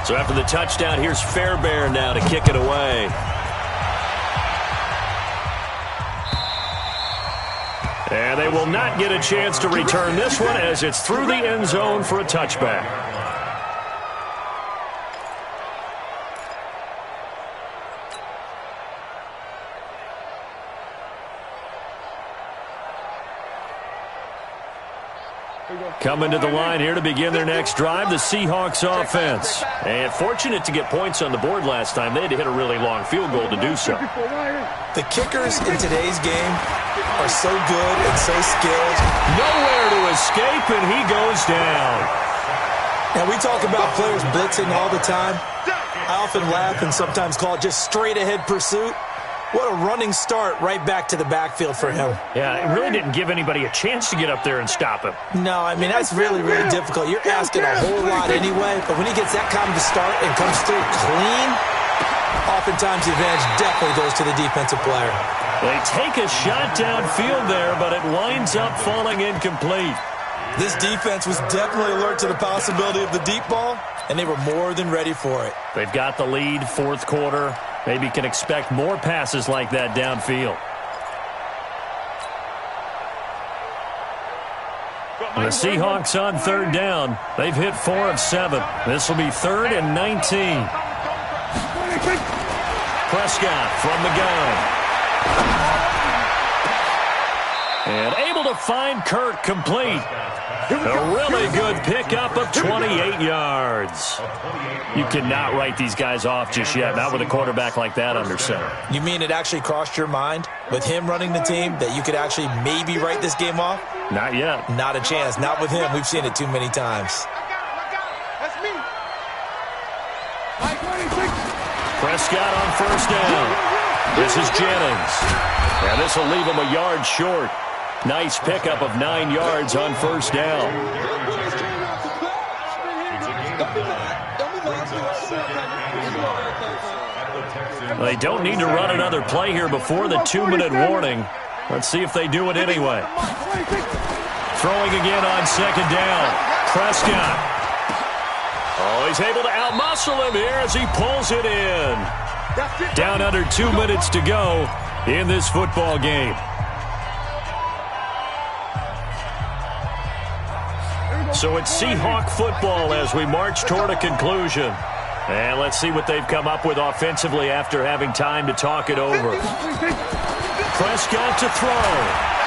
So after the touchdown, here's Fairbairn now to kick it away. And they will not get a chance to return this one as it's through the end zone for a touchback. Coming to the line here to begin their next drive, the Seahawks offense. And fortunate to get points on the board last time. They had to hit a really long field goal to do so. The kickers in today's game are so good and so skilled. Nowhere to escape, and he goes down. Now, we talk about players blitzing all the time. I often laugh and sometimes call it just straight-ahead pursuit. What a running start right back to the backfield for him. Yeah, it really didn't give anybody a chance to get up there and stop him. No, I mean, that's really, really difficult. You're asking a whole lot anyway, but when he gets that kind of a start and comes through clean, oftentimes the advantage definitely goes to the defensive player. They take a shot downfield there, but it winds up falling incomplete. This defense was definitely alert to the possibility of the deep ball, and they were more than ready for it. They've got the lead, fourth quarter. Maybe can expect more passes like that downfield. The Seahawks on 3rd down. They've hit 4 of 7. This will be 3rd and 19. Prescott from the gun. And able to find Kirk complete. A really good pickup of 28 yards. You cannot write these guys off just yet, not with a quarterback like that under center. You mean it actually crossed your mind with him running the team that you could actually maybe write this game off? Not yet. Not a chance. Not with him. We've seen it too many times. That's me. Prescott on 1st down. This is Jennings. And this will leave him a yard short. Nice pickup of 9 yards on 1st down. They don't need to run another play here before the 2-minute warning. Let's see if they do it anyway. Throwing again on second down. Prescott. Oh, he's able to outmuscle him here as he pulls it in. Down under 2 minutes to go in this football game. So it's Seahawk football as we march toward a conclusion. And let's see what they've come up with offensively after having time to talk it over. Prescott to throw.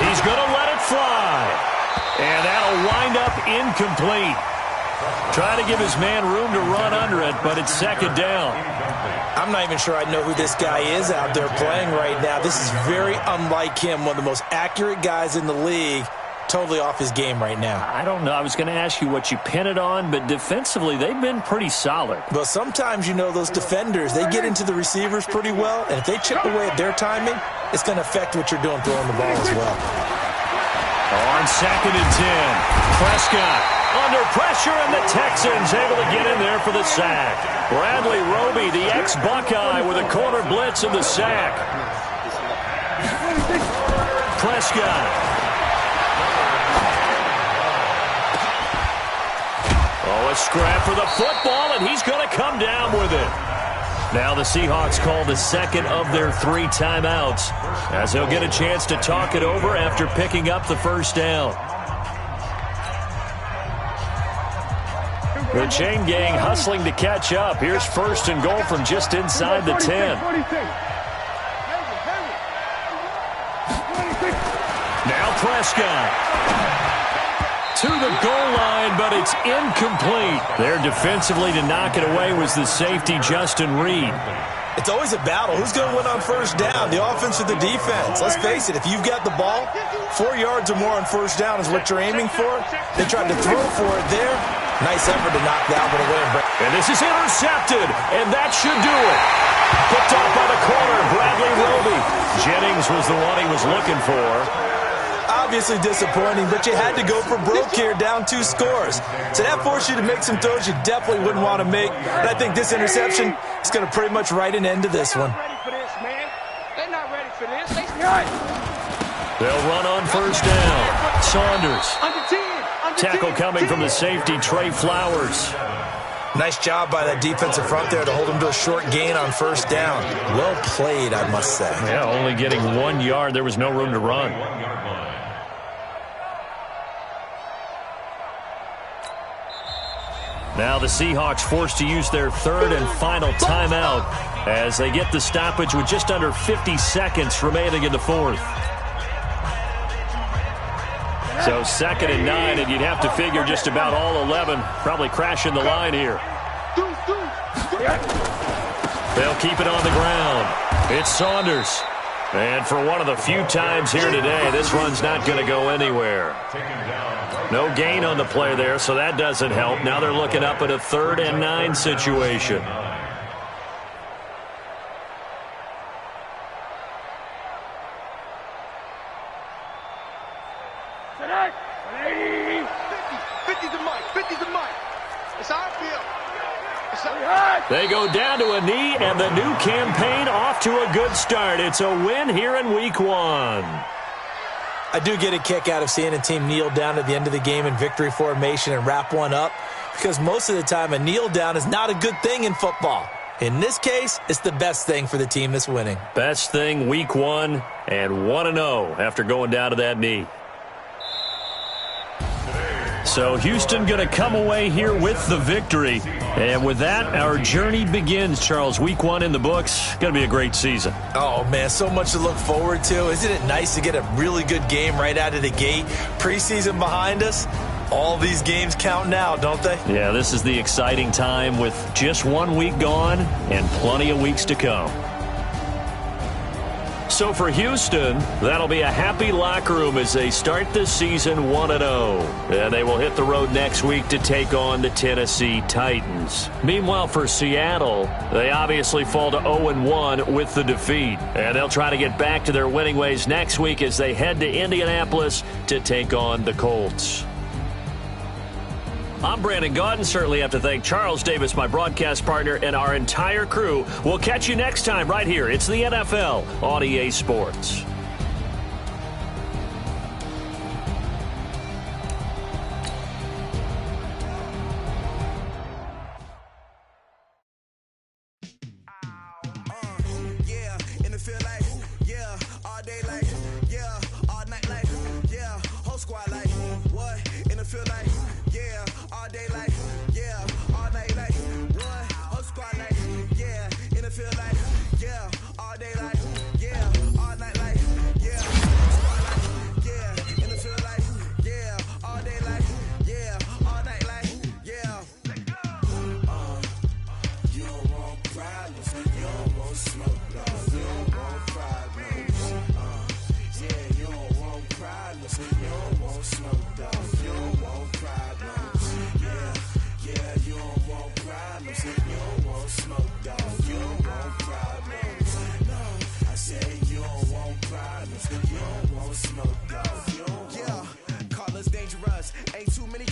He's going to let it fly. And that'll wind up incomplete. Trying to give his man room to run under it, but it's second down. I'm not even sure I know who this guy is out there playing right now. This is very unlike him, one of the most accurate guys in the league. Totally off his game right now. I don't know. I was going to ask you what you pin it on, but defensively, they've been pretty solid. Well, sometimes, you know, those defenders, they get into the receivers pretty well, and if they chip away at their timing, it's going to affect what you're doing throwing the ball as well. On second and 10, Prescott under pressure, and the Texans able to get in there for the sack. Bradley Roby, the ex-Buckeye, with a corner blitz and the sack. Prescott. Oh, a scrap for the football, and he's going to come down with it. Now the Seahawks call the second of their 3 timeouts, as they'll get a chance to talk it over after picking up the first down. The chain gang hustling to catch up. Here's first and goal from just inside the 10. Now Prescott. To the goal line, but it's incomplete. There defensively to knock it away was the safety, Justin Reed. It's always a battle. Who's going to win on first down, the offense or the defense? Let's face it, if you've got the ball, 4 yards or more on first down is what you're aiming for. They tried to throw for it there. Nice effort to knock that one away. And this is intercepted, and that should do it. Picked off by the corner, Bradley Roby. Jennings was the one he was looking for. Obviously disappointing, but you had to go for broke here, down 2 scores. So that forced you to make some throws you definitely wouldn't want to make. And I think this interception is going to pretty much write an end to this one. They're not ready for this. They'll run on first down. Saunders. Tackle coming from the safety, Trey Flowers. Nice job by that defensive front there to hold him to a short gain on first down. Well played, I must say. Yeah, only getting 1 yard. There was no room to run. Now the Seahawks forced to use their third and final timeout as they get the stoppage with just under 50 seconds remaining in the fourth. So second and 9, and you'd have to figure just about all 11 probably crashing the line here. They'll keep it on the ground. It's Saunders. And for one of the few times here today, this run's not going to go anywhere. No gain on the play there, so that doesn't help. Now they're looking up at a 3rd and 9 situation. They go down to a knee, and the new campaign off to a good start. It's a win here in Week 1. I do get a kick out of seeing a team kneel down at the end of the game in victory formation and wrap one up, because most of the time a kneel down is not a good thing in football. In this case, it's the best thing for the team that's winning. Best thing Week 1 and 1-0 after going down to that knee. So Houston going to come away here with the victory. And with that, our journey begins, Charles. Week 1 in the books. Going to be a great season. Oh, man, so much to look forward to. Isn't it nice to get a really good game right out of the gate? Preseason behind us. All these games count now, don't they? Yeah, this is the exciting time with just 1 week gone and plenty of weeks to come. So for Houston, that'll be a happy locker room as they start the season 1-0. And they will hit the road next week to take on the Tennessee Titans. Meanwhile, for Seattle, they obviously fall to 0-1 with the defeat. And they'll try to get back to their winning ways next week as they head to Indianapolis to take on the Colts. I'm Brandon Gaudin. Certainly have to thank Charles Davis, my broadcast partner, and our entire crew. We'll catch you next time right here. It's the NFL on EA Sports.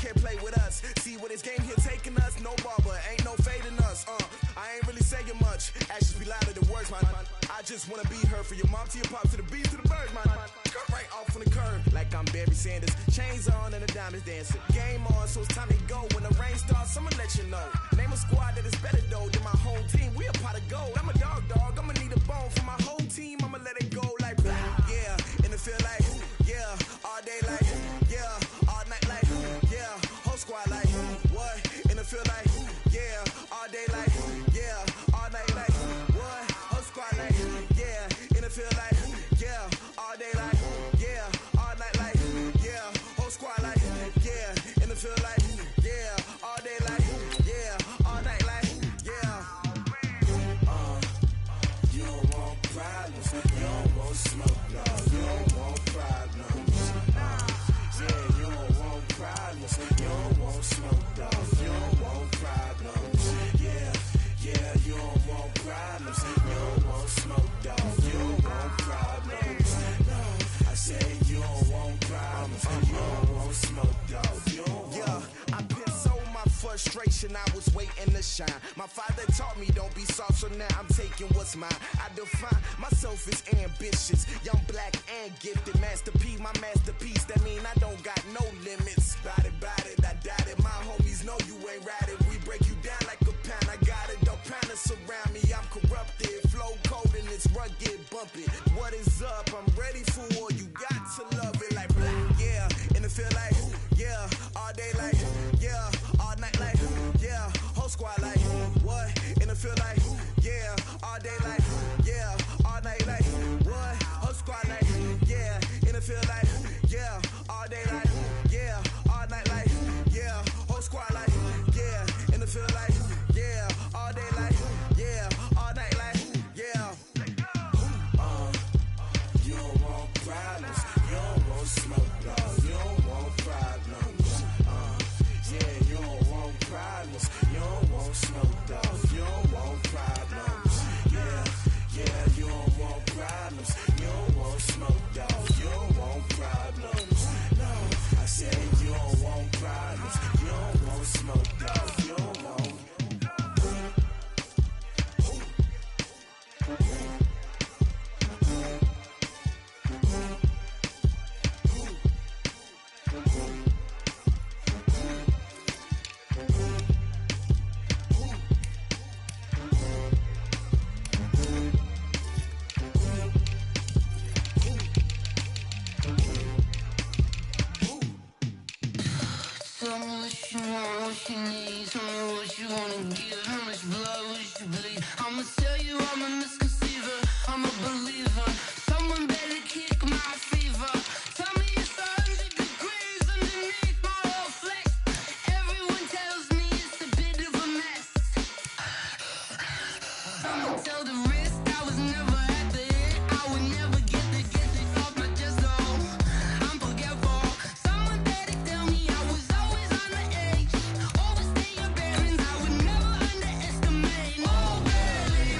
can't play with us. See where this game here taking us? No barber, ain't no fading us. I ain't really saying much. Actions be louder than words, man. I just wanna be heard, for your mom to your pop to the beast to the birds, man. Cut right off on the curb, like I'm Barry Sanders. Chains on and the diamonds dancing. Game on, so it's time to go. When the rain starts, I'ma let you know. Name a squad that is better though than my home team. We a pot of gold. I'm a dog. I'ma need a bone for my whole team. I'ma let it go like blah. Yeah, and it feel like yeah, all day like yeah, all night like yeah, whole squad like what? And it feel like yeah, all day like yeah, all night like what? Whole squad like yeah, and it feel like yeah, all day like yeah, all night like yeah, whole squad like yeah, and it feel like yeah, all day like yeah, all night like yeah. You don't want problems, you don't want smoke, no, you don't want problems. Yeah, you don't want problems, you don't want smoke, no, you don't want problems. Yeah, you don't want problems, you don't want smoke, dog, you don't want problems. No, I say you don't want problems, you don't want smoke, dog, you don't want. Yeah, I've been so my frustration, I was waiting to shine. My father taught me don't be soft, so now I'm taking what's mine. I define myself as ambitious, young, black, and gifted. Master P, my masterpiece, that mean I don't got no limits. Bout it, I doubt it. My homies know you ain't ride it. We break you down like a pound. I got it, don't pound it surround me. I'm corrupted, flow cold and it's rugged, bump it. What is up? I'm ready for war. You got to love it like black, yeah. And it feel like yeah, all day like yeah, all night like yeah, whole squad like what? And it feel like yeah, all day like yeah, all night like what? Whole squad like yeah, and it feel like yeah, all day like yeah, all night like yeah, whole squad like yeah, and it feel like yeah, all day like yeah, all night like yeah. You don't want problems, you don't want smoke, dog, you don't want problems. Yeah, you don't want problems, you don't want smoke, dog, you don't want problems. Yeah, you don't want problems, you don't want smoke, dog, you don't want problems. No, I said you don't want problems, you don't want smoke, dog, you don't want. Tell me what you want, what you need. Tell me what you wanna give. How much blood would you bleed? I'ma tell you I'm a misconceiver, I'm a believer. Someone better kick my fever. Tell me it's 100 degrees underneath my whole flesh. Everyone tells me it's a bit of a mess. I'ma tell the risk I was never at the end. I would never get it off my chest though. I'm forgetful. Someone better tell me I was always on the edge. Overstay your bearings, I would never underestimate. Oh, barely.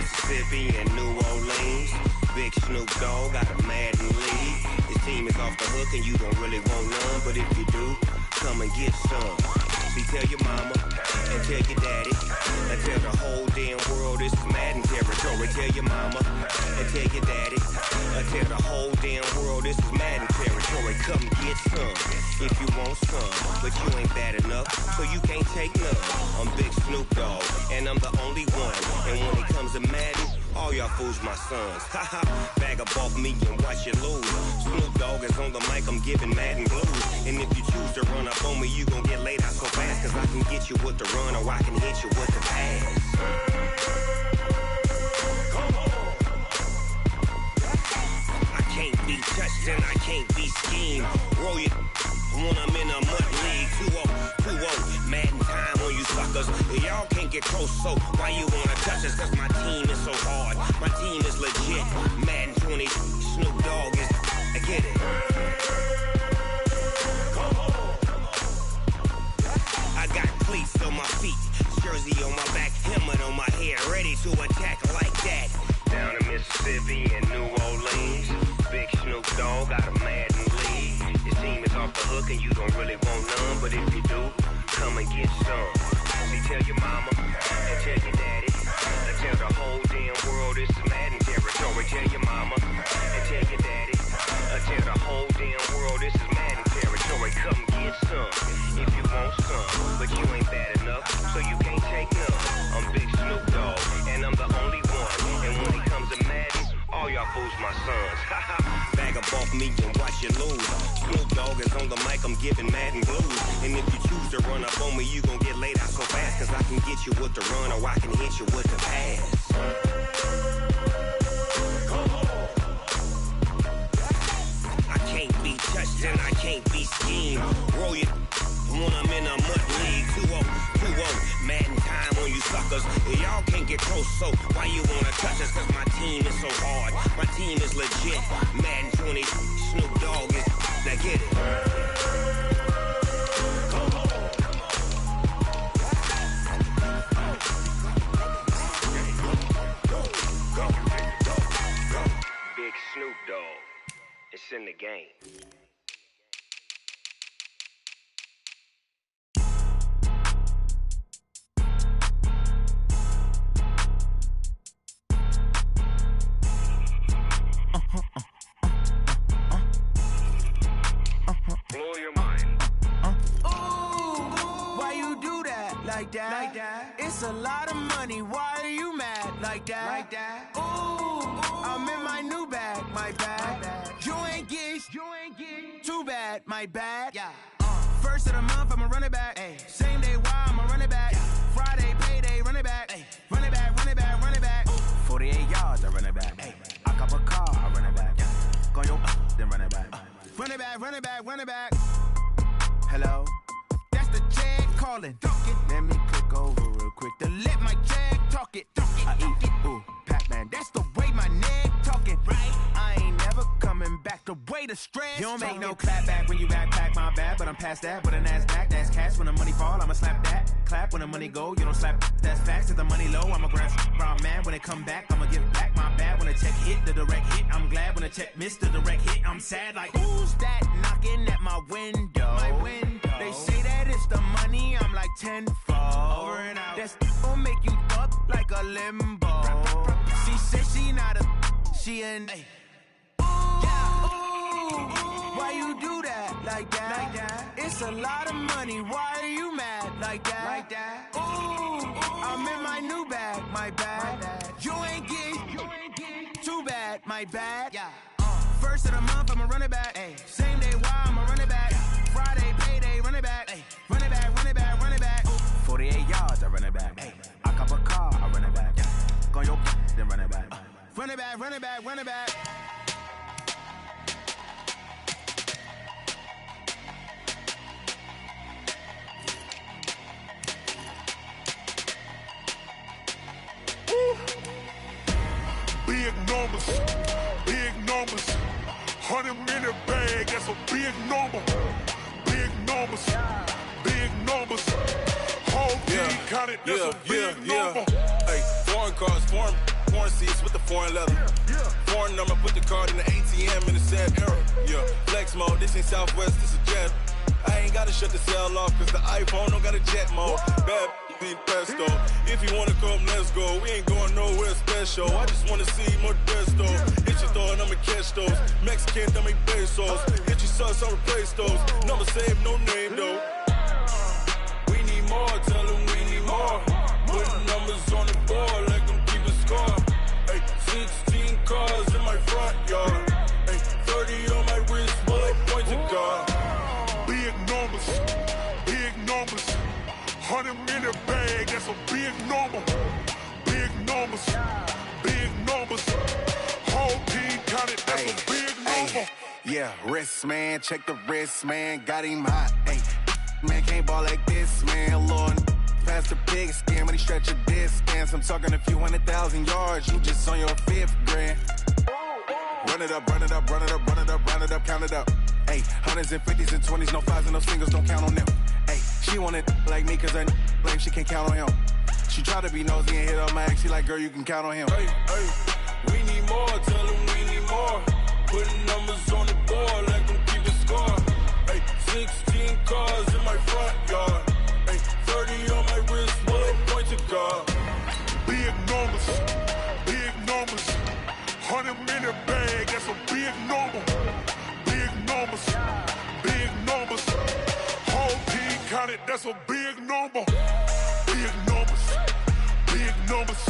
Mississippi and New Orleans. Big Snoop Dogg got a Madden lead. His team is off the hook and you don't really want none, but if you do, come and get some. See, tell your mama and tell your daddy and tell the whole damn world this is Madden territory. Tell your mama and tell your daddy and tell the whole damn world this is Madden territory. Come get some if you want some, but you ain't bad enough, so you can't take none. I'm Big Snoop Dogg and I'm the only one. And when it comes to Madden, all y'all fools my sons. Haha, bag up off me and watch you lose. Snoop Dogg is on the mic, I'm giving Madden blues. And if you choose to run up on me, you gon' get laid out so fast. Cause I can get you with the run or I can hit you with the pass. Come on. I can't be touched and I can't be schemed. Roll you when I'm in a mud league. 2-0, Madden time on you suckers. Y'all can't get close, so why you wanna touch us? Cause my team is so hard, my team is legit. Madden 20, Snoop Dogg is, I get it. Come on. I got cleats on my feet, jersey on my back, helmet on my head, ready to attack like that. Down in Mississippi and New Orleans, Big Snoop Dogg got a Madden lead. His team is off the hook and you don't really want none, but if you do, come and get some. See, tell your mama and tell your daddy and tell the whole damn world this is Madden territory. Tell your mama and tell your daddy and tell the whole damn world this is Madden territory. Come get some if you want some, but you ain't bad enough, so you can't take none. I'm Big Snoop Dogg and I'm the only one. And when it comes to Madden, all y'all fools my sons. Bag up off me and watch you lose. Snoop Dogg is on the mic, I'm giving Madden blues. And if you choose to run up on me, you gon' get laid out so fast. Cause I can get you with the run or I can hit you with the pass. Come on. I can't be touched and I can't be schemed. Roll you when I'm in a mud league. 2-0, Madden time on you suckers. Y'all can't get close, so why you wanna touch us? Cause my team is so hard, my team is legit. Madden 20, Snoop Dogg is, now get it. Come on. Go. Big Snoop Dogg, it's in the game. Blow your mind. Ooh, why you do that like that? It's a lot of money. Why are you mad like that? Ooh, I'm in my new bag, my bad. You ain't get too bad, my bad. Yeah. First of the month, I'ma run it back. Ay. Same day, why I'ma run it back. Friday, payday, run it back. Ay. Run it back, run it back, run it back. 48 yards, I run it back. Ay. I cop a car, I run it back. Go yo, then run it back. Run it back, run it back, run it back. Hello? That's the jag calling. Let me click over real quick to let my jag talk it. I eat it, ooh, Pac-Man. That's the way my neck talking. Right? I ain't never coming back the way the stress. You don't make no clap back when you backpack, my bad, but I'm past that. With a NASDAQ, that's cash. When the money fall, I'ma slap that. Clap when the money go, you don't slap. That's facts. If the money low, I'ma grab round man. When it come back, I'ma give back my bad. When the check hit, the direct hit, I'm glad. When the check missed the direct hit, I'm sad. Like, who's that knocking at my window? My window. They say that it's the money, I'm like tenfold. Over and out. That's gon' make you up like a limbo. She said she not a, she an. Ooh, yeah. Ooh, why you do that like that? It's a lot of money. Why are you mad like that? Ooh, I'm in my new bag, my bad. You ain't get too bad, my bad. Yeah. First of the month, I'ma run it back. Ay. Same day, why I'ma run it back. Friday, payday, run it back. Ay. Run it back, run it back, run it back. 48 yards, I run it back. Ay. I cop a car, I run it back. Go yo, then run it back. Run it back, run it back, run it back. Big numbers, big numbers. 100-minute bag, that's a big number. Big numbers, big numbers. Whole team counted, that's a big number. Hey, foreign cars for me. corn seats with the foreign leather. Foreign number, put the card in the ATM in the sad era. Yeah, flex mode, this ain't Southwest, this a jet. I ain't gotta shut the cell off, cause the iPhone don't got a jet mode. Bad ain't pesto. If you wanna come, let's go. We ain't going nowhere special. I just wanna see Modesto. Hit your thought, I'ma catch those. Mexican, dummy pesos. Hit your sus, I'll replace those. Number saved, no name though. We need more, tell them we need more. Putting numbers on the board like them keep a score. Ay, 16 cars in my front yard. Ay, 30 on my wrist, bullet point to God. Big numbers, big numbers. 100 in a bag, that's a big number. Big numbers, big numbers. Whole team counted, that's a big number. Yeah, wrist, man, check the wrist, man. Got him hot, ayy. Man, can't ball like this, man. Lord, past the pig skin, but he stretch a distance. I'm talking a few 100,000 yards. You just on your 5th grand. Run it up, run it up, run it up, run it up, run it up, count it up. Ayy, 100s and 50s and 20s, no 5s and no singles, don't count on them. Ayy, she want it like me, cause her blame she can't count on him. She try to be nosy and hit on my ex, she like, girl, you can count on him. Hey, hey, we need more, tell them we need more. Putting numbers on the board like them keep a score. Hey, 16 cars in my front yard. Hey, 30 on my wrist, bullet point to God. Big numbers, big numbers. 100 in a bag, that's a big number. Big numbers, big numbers. Whole team counted, that's a big number. Big numbers, big numbers.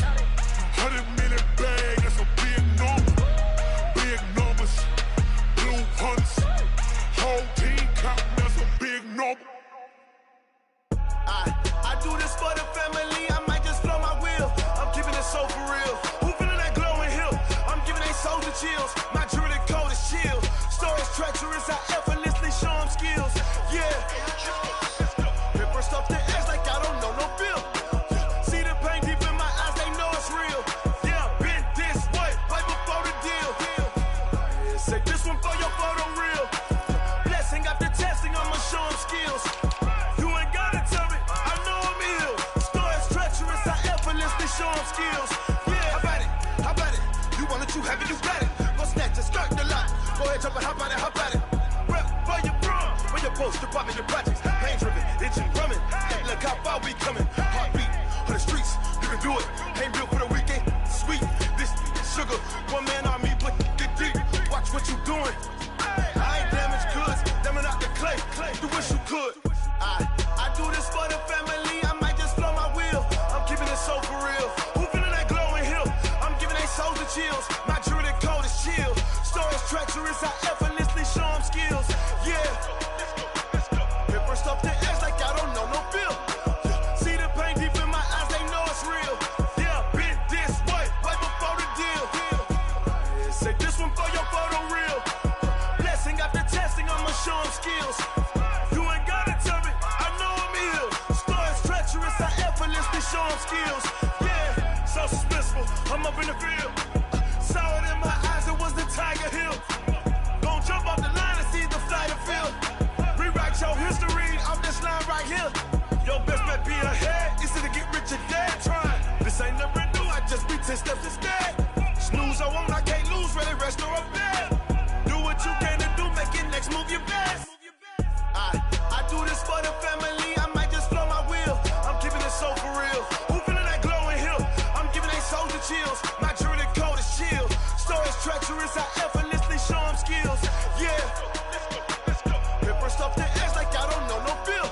100 in a bag, that's a big number. Big numbers, blue hunts. Whole team counting, that's a big number. I do this for the family, I might just blow my wheel. I'm keeping it so for real. Who feeling that glowing hill? I'm giving they soldier chills. My jewelry code is chill. Stories treacherous, I effortlessly show them skills. Yeah. Paper stuff the edge like I don't know no feel. See the pain deep in my eyes, they know it's real. Yeah, been this way, right before the deal. Say this one for your photo real. Blessing after testing, I'ma show them skills. You ain't gotta tell me, I know I'm ill. Stories treacherous, I effortlessly show them skills. Yeah, how about it? How about it? You want it, you have it, you got it. Go snatch it, skirt the lot. Go ahead, jump it, how about it, how about it? Rep where you from, where your post, department, your projects. Pain driven, itching, drumming. Hey, look how far we coming. Heartbeat on the streets, you can do it. Ain't built for the weekend, sweet. This sugar, one man army, but get deep. Watch what you doing. I ain't damaged goods, damn out the clay. You wish you could. I do this for the family, I might just blow my wheel. I'm keeping it so for real. Who feeling that glowing hill? I'm giving they soldier chills. My jewelry code is chill. Stories treacherous, I effortlessly show them skills. Yeah. Paper stuff the edge like I don't know no feel. See the pain deep in my eyes, they know it's real. Yeah, been this way, right before the deal. Say this one for your photo real. Blessing after testing, I'ma show them skills. You ain't gotta tell me, I know I'm ill. Stories treacherous, I effortlessly show them skills. Yeah, so suspenseful, I'm up in the field. Saw it in my eyes, it was the Tiger Hill. Gon' jump off the line and see the flight of field. Rewrite your history off this line right here. Your best bet be ahead, easy to get rich or dead. Trying, this ain't never new, I just be 10 steps instead. Snooze I won't, I can't lose, ready, rest or a bed. Do what you can to do, make it next move your best. I do this for the family, I might just blow my wheel. I'm keeping it so for real. Who feeling that glowing hill? I'm giving they soldier chills. My jewelry code is chill. Stories treacherous, I effortlessly show them skills. Yeah. Paper stuff the edge like I don't know no feel.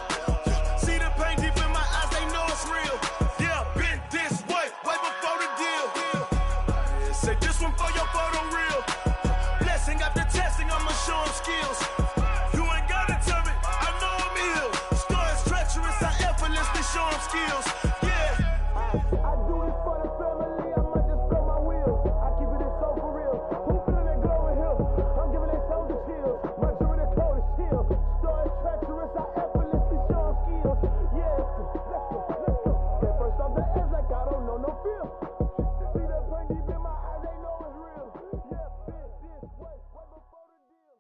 See the pain deep in my eyes, they know it's real. Yeah, been this way, right before the deal. Say this one for your photo real. Blessing after testing, I'ma show them skills. You ain't gotta tell me, I know I'm ill. Stories treacherous, I effortlessly show them skills. Yeah. I do this for the family, I might just blow my wheel. I keep it so for real. Who feeling that glowing hill? I'm giving they soldier chills. My jewelry code is chill. Stories treacherous, I effortlessly show them skills. Yeah, let's go. Paper stuff the edge like I don't know no feel. See that pain deep in my eyes, they know it's real. Yeah, been this way, right before the deal.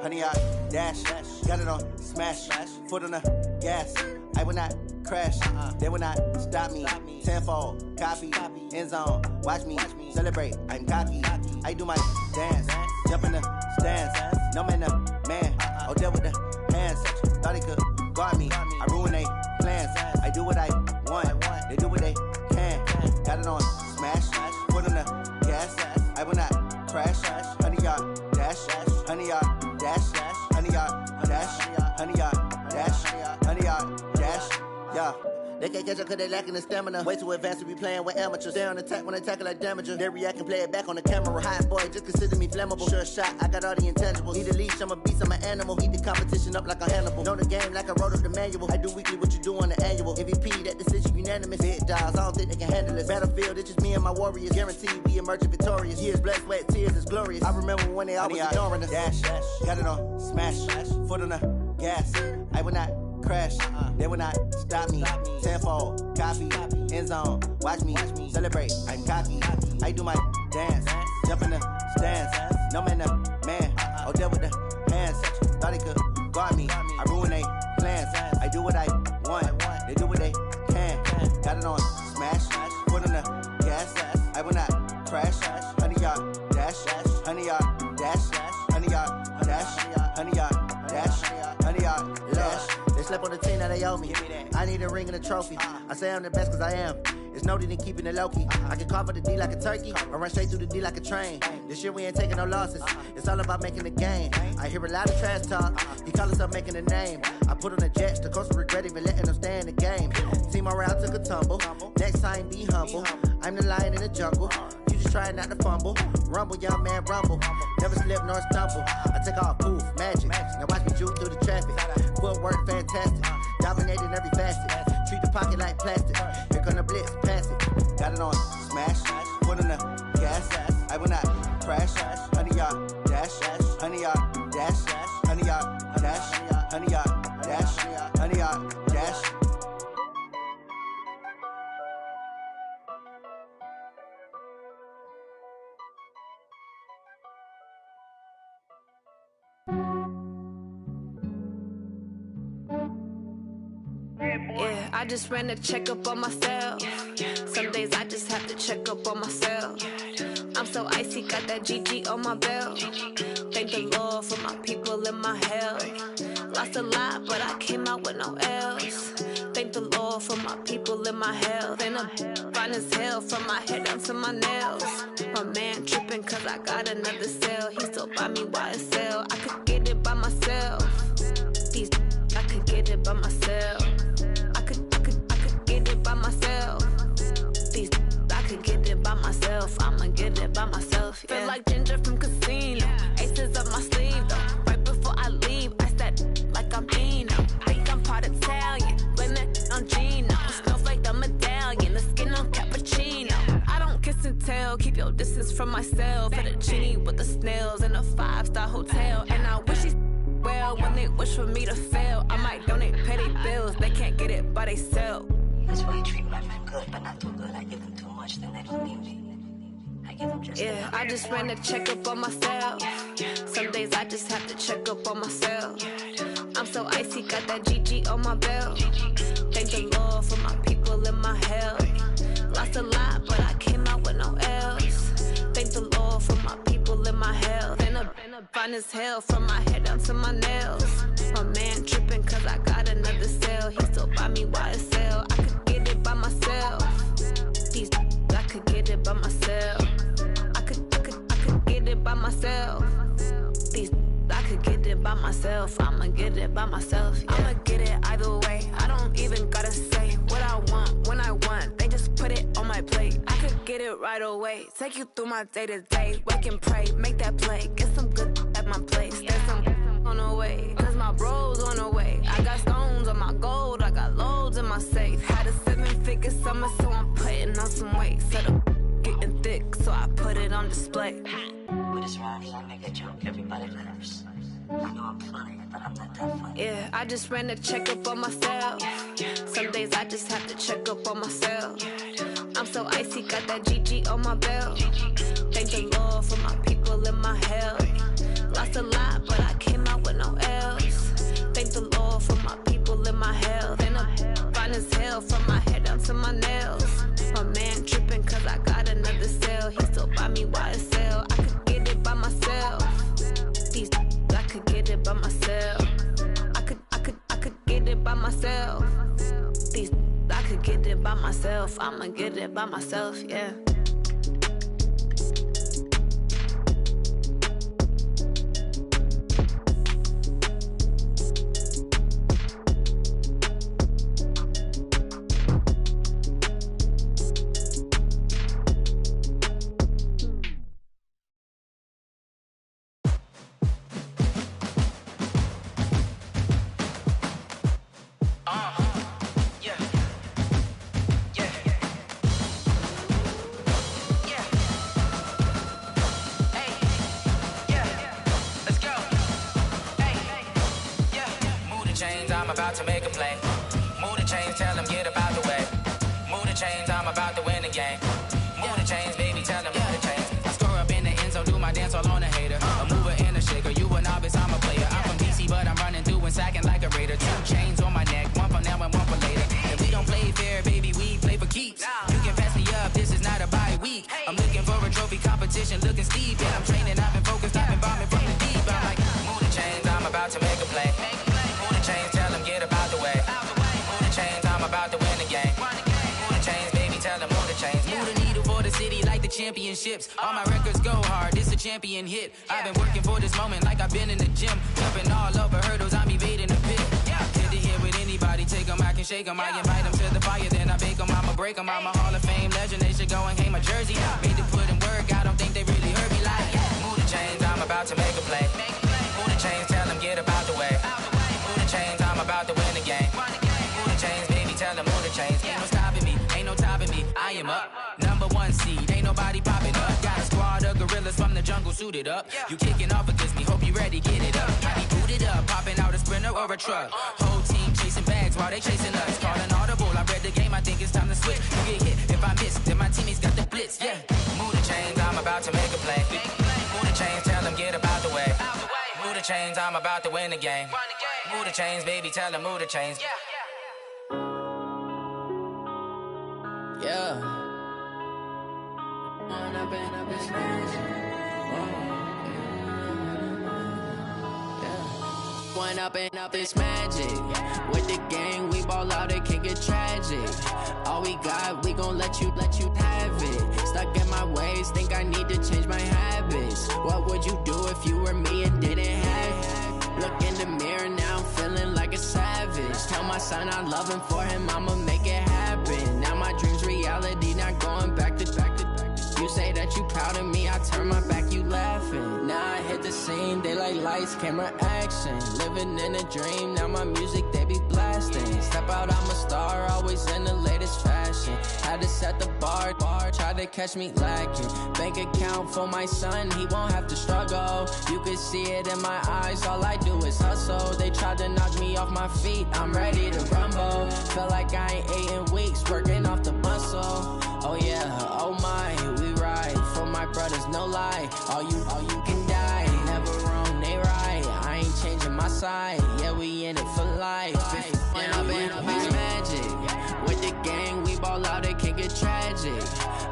100-yard dash. Got it on smash. Foot on the gas. I will not crash. They will not stop me. Tenfold, copy, end zone. Watch me celebrate. I'm cocky. I do my dance. Jump in the stands. No man, man. Oh, there with the hands. Thought he could guard me. I ruin they plans. I do what I want. They do what they can. Got it on smash. Foot on the gas. I will not crash. 100-yard dash. 100-yard dash. 100-yard dash. 100-yard dash. 100-yard dash. Yeah. They can't catch up cause they lacking the stamina. Way too advanced to be playing with amateurs. Stay on attack when I tackle like damager. They react and play it back on the camera. Hot boy, just consider me flammable. Sure shot, I got all the intangibles. Need a leash, I'm a beast, I'm an animal. Eat the competition up like a Hannibal. Know the game like I wrote up the manual. I do weekly what you do on the annual. MVP, that decision unanimous. Big dials, I don't think they can handle this. Battlefield, it's just me and my warriors. Guaranteed we emerging victorious. Years, blood, sweat, tears, it's glorious. I remember when they always ignoring us. Dash, got it on smash. Foot on the gas. I will not crash. They will not stop me. Tenfold, copy, end zone. Watch me celebrate. I'm cocky. I do my dance. Jump in the stands. No man, man. Oh, there with the hands. Thought he could guard me. I ruin they plans. I do what I want. They do what they can. Got it on smash. Foot on the gas. I will not crash. 100-yard dash. 100-yard dash. 100-yard dash. 100-yard dash. 100-yard dash. They slept on the team that they owe me. I need a ring and a trophy. I say I'm the best cause I am. It's noted in keeping it low-key. I can carve up the D like a turkey or run straight through the D like a train. This year we ain't taking no losses. It's all about making the game. I hear a lot of trash talk. He call himself making a name. I put on the Jets. The coach will regret even letting them stay in the game. Team morale took a tumble. Next time be humble. I'm the lion in the jungle. You just try not to fumble. Rumble, young man, rumble. Never slip nor stumble. I take off, poof, magic. Now watch me juke through the traffic. Footwork fantastic. Dominating every facet. Treat the pocket like plastic. Here come the blitz, pass it. Got it on smash. Foot on the gas. I will not crash. 100-yard dash. 100-yard dash. 100-yard dash. 100-yard dash. 100-yard dash. Yeah, I just ran a checkup on myself. Some days I just have to check up on myself. I'm so icy, got that GG on my belt. Thank the Lord for my people in my health. Lost a lot, but I came out with no L's. Thank the Lord for my people in my health. And I'm fine as hell from my head down to my nails. My man tripping cause I got another cell. He still buy me YSL. I could get it by myself. These I could get it by myself. I could get it by myself. These I could get it by myself. I'ma get it by myself. Yeah. Feel like Ginger from Casino. Aces up my sleeve though. Right before I leave, I said like I'm Dino. Think I'm part Italian. Blame that on Gino. Snowflake the medallion. The skin on cappuccino. I don't kiss and tell. Keep your distance from myself. At a genie with the snails in a 5-star hotel. And I wish he's well when they wish for me to fail. I might donate petty bills. They can't get it by themselves. That's why you treat my men good, but not too good. I give them too much, then they don't need me. I give them just enough. I just ran a checkup on myself. Some days I just have to check up on myself. I'm so icy, got that GG on my belt. Thank the Lord for my people in my health. Lost a lot, but I came out with no L's. Thank the Lord for my people in my health. And I'm fine as hell from my head down to my nails. My man tripping cause I got another cell. He still buy me YSL. I could get it by myself. These I could get it by myself. I could get it by myself. These I could get it by myself. I'ma get it by myself. Yeah. I'ma get it either way. I don't even gotta say what I want when I want. They just put it on my plate. I could get it right away. Take you through my day to day. Wake and pray, make that play. Get some good at my place. There's some on the way. Cause my bro's on the way. I got stones on my gold. I got loads in my safe. Had a 7-figure summer, so I'm putting on some weight. Set up getting thick, so I put it on display. With this round, I make a joke. Everybody laughs. I know I'm funny, but I'm not that funny. Yeah, I just ran a checkup on myself. Some days I just have to check up on myself. I'm so icy, got that GG on my belt. Thank the Lord for my people in my health. Lost a lot, but I came out myself. These I could get it by myself. I'ma get it by myself, yeah. I'm about to make a play. Move the chains, tell them get about the way. Move the chains, I'm about to win the game. Move the chains, baby, tell them move the chains. I score up in the end zone, do my dance all on a hater. A mover and a shaker, you a novice, I'm a player. I'm from DC, but I'm running through and sacking like a raider. 2 chains on my neck, one for now and one for later. If we don't play fair, baby, we play for keeps. You can pass me up, this is not a bye week. I'm looking for a trophy competition, looking steep. Yeah, I'm training, I've been focused, I've been bombing from the deep. I'm like, move the chains, I'm about to make a play. Move the chains, tell them get about the way. Move the chains, I'm about to win the game. Move the chains, baby, tell them move the chains. Move the needle for the city like the championships. All my records go hard, this a champion hit. I've been working for this moment like I've been in the gym. Jumping all over hurdles, I'm evading the pit. Hit to hit with anybody, take them, I can shake them. I invite them to the fire, then I bake them, I'ma break them. I'm a Hall of Fame legend, they should go and hang my jersey. Made to put in work, I don't think they really heard me like, move the chains, I'm about to make a play. Move the chains, tell them get about the way. Move the chains, I'm about to win the game. Move the chains, baby, tell them move the chains. Ain't no stopping me, ain't no topping me, I am up. Number 1 seed, ain't nobody popping up. Got a squad of gorillas from the jungle suited up. You kicking off against me, hope you ready, get it up. I be booted up, popping out a sprinter or a truck. Whole team chasing bags while they chasing us. Calling audible, I read the game, I think it's time to switch. You get hit, if I miss, then my teammates got the blitz, yeah. Move the chains, I'm about to make a play. Move the chains, tell them get about the way. Move the chains, I'm about to win the game. Move the chains, baby, tell them move the chains. Yeah. One up and up, it's magic. With the gang, we ball out, it can get tragic. All we got, we gon' let you have it. Stuck in my ways, think I need to change my habits. What would you do if you were me and didn't have it? Look in the mirror, now I'm feeling like a savage. Tell my son I love him, for him I'ma make it happen. Now my dream's reality, not going back to. You say that you proud of me, I turn my back, you laughing. Now I hit the scene, they like lights, camera, action. Living in a dream, now my music, they be blasting. Step out, I'm a star, always in the latest fashion. Had to set the bar, try to catch me lacking. Bank account for my son, he won't have to struggle. You can see it in my eyes, all I do is hustle. They tried to knock me off my feet, I'm ready to rumble. Feel like I ain't ate in weeks, working off the muscle. Oh yeah, oh my, we ride for my brothers, no lie. All you can die, never wrong, they right. I ain't changing my side, yeah, we in it for life. When up and up, it's magic. With the gang, we ball out, it can get tragic.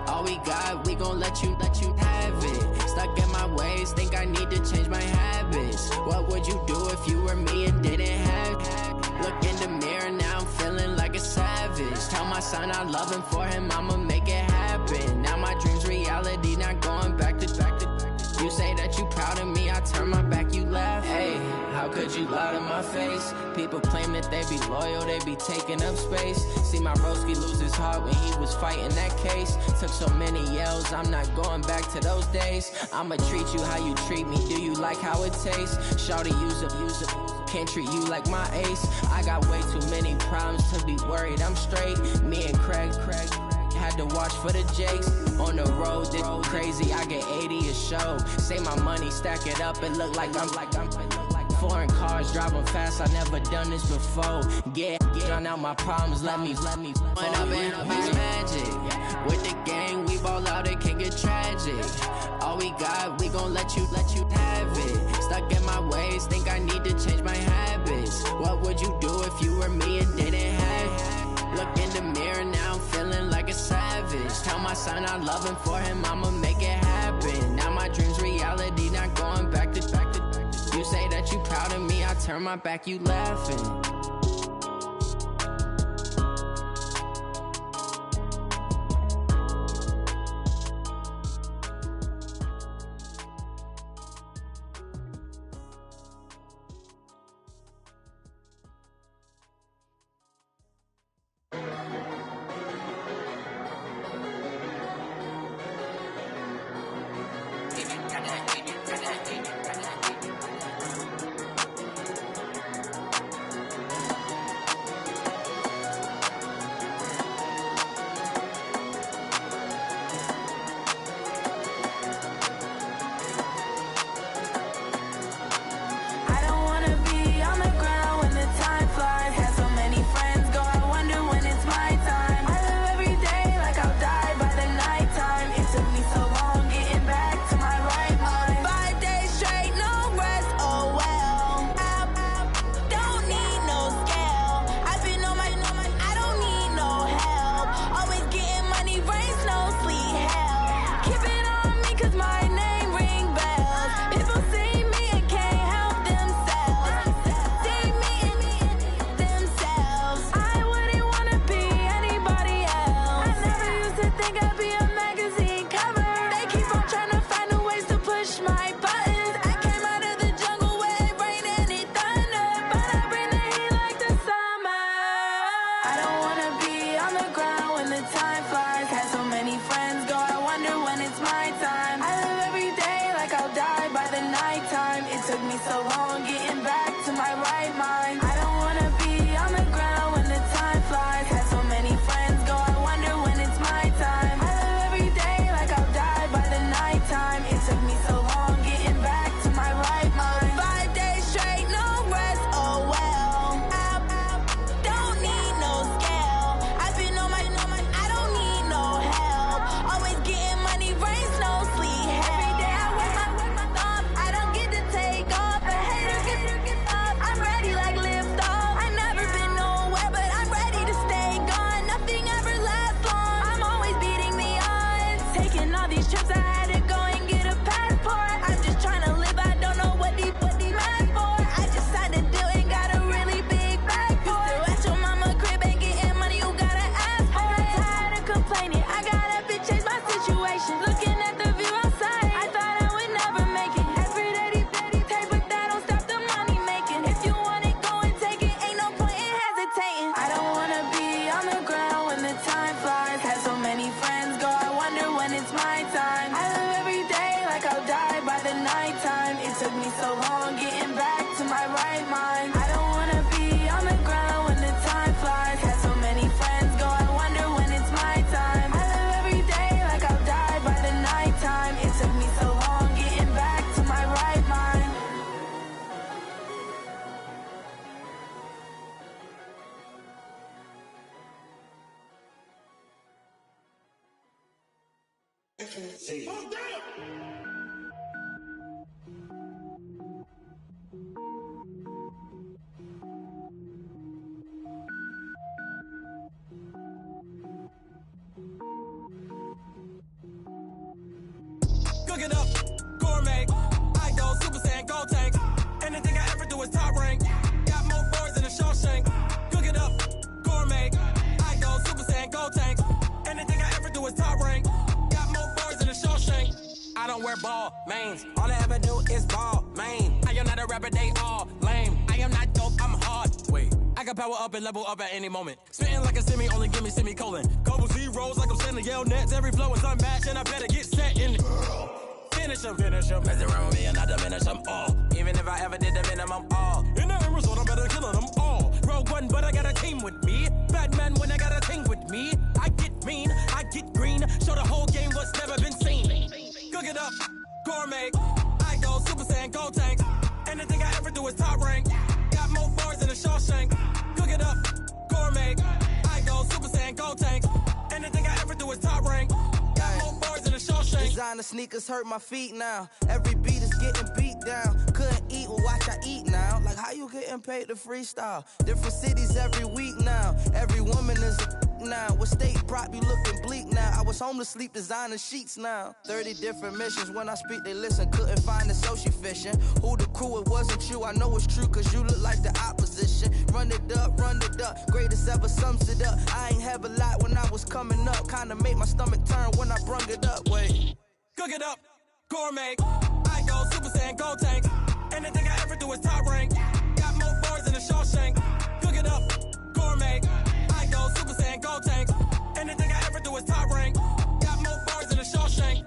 All we got, we gon' let you have it. Stuck in my ways, think I need to change my habits. What would you do if you were me and didn't have it? Look in the mirror, now I'm feeling like a savage. Tell my son I love him, for him I'ma make it happen. Now my dream's reality, not going back to. You say that you proud of me, I turn my back, you laugh. Hey, how could you lie to my face? People claim that they be loyal, they be taking up space. See my broski lose his heart when he was fighting that case. Took so many yells, I'm not going back to those days. I'ma treat you how you treat me, do you like how it tastes? Shawty, use it, can't treat you like my ace. I got way too many problems to be worried, I'm straight. Me and Craig had to watch for the Jakes. On the road, this crazy, I get 80 a show. Say my money, stack it up, it look like I'm foreign cars, driving fast, I never done this before. Drown out my problems, let me When up and up, it's magic. With the gang, we ball out, it can get tragic. All we got, we gon' let you have it. Stuck in my ways, think I need to change my habits. What would you do if you were me and didn't have it? Look in the mirror, now I'm feeling like a savage. Tell my son I love him, for him I'ma make it happen. Now my dream's reality, not going back to. You say that you proud of me, I turn my back, you laughing. took me so long getting back to my right mind. I don't wanna be on the ground when the time flies. Had so many friends go, I wonder when it's my time. I live every day like I'll die by the nighttime. It took me so long getting back to my right mind. 5 days straight, no rest, oh well. I don't need no scale. I've been on my, I don't need no help. Always getting money, rains, no sleep. Every day I work my thumb, I don't get to take off. A hater get up, I'm ready like lift off. I never been nowhere, but I'm ready to stay gone. Nothing ever lasts long, I'm always beating the odds. Taking all these trips, I had to go and get a passport. I'm just trying to live, I don't know what these mad for. I just signed a deal and got a really big bag for it. You still at your mama crib and getting money, you gotta ask for it. I'm tired of complaining, I gotta bitch change my situation. Looking at the view outside, I thought I would never make it. Every day they take, but that don't stop the money making. If you want it, go and take it, ain't no point in hesitating. I don't wanna be on the ground when the time flies. Had so many friends go, I wonder when it's my time. I live every day like I'll die by the nighttime. It took me so long getting back to my right mind. I don't wanna be on the ground when the time flies. Had so many friends go, I wonder when it's my time. I live every day like I'll die by the nighttime. It took me so long getting back to my right mind. Cook it up, gourmet. I go Super Saiyan, gold tank. Anything I ever do is top rank. Got more boards than a Shawshank. Cook it up, gourmet. I go Super Saiyan, gold tank. Anything I ever do is top rank. Got more boards than a Shawshank. I don't wear ball mains. All I ever do is ball main. I am not a rapper, they all lame. I am not dope, I'm hard. Wait, I can power up and level up at any moment. Spitting like a semi, only give me semicolon. Couple zeros like I'm sending yell nets. Every flow is unmatched and I better get set in. Finish them. Mess around with me and I diminish them all. Even if I ever did the minimum, all. In the end result, I'm better killing them all. Rogue One, but I got a team with me. Batman when I got a team with me. I get mean, I get green. Show the whole game what's never been seen. Cook it up, gourmet. I go Super Saiyan, gold tank. Anything I ever do is top rank. Got more bars than a Shawshank. Cook it up, gourmet. I go Super Saiyan, gold tank. Anything I ever do is top rank. Got more bars than a Shawshank. Designer sneakers hurt my feet now. Every beat is getting beat down. Couldn't eat, well watch I eat now. Like how you getting paid to freestyle? Different cities every week now. Every woman is a now. What state prop you looking bleak now? I was home to sleep designing sheets now. 30 different missions. When I speak they listen. Couldn't find the social fishing. Who the crew? It wasn't you. I know it's true cause you look like the opposition. Run it up. Greatest ever sums it up. I ain't have a lot when I was coming up. Kinda made my stomach turn when I brung it up. Wait. Cook it up, gourmet. I go Super Saiyan, gold tank. Anything I ever do is top rank. Got more bars than a Shawshank. Cook it up, gourmet. I go Super Saiyan, gold tank. Anything I ever do is top rank. Got more bars than a Shawshank.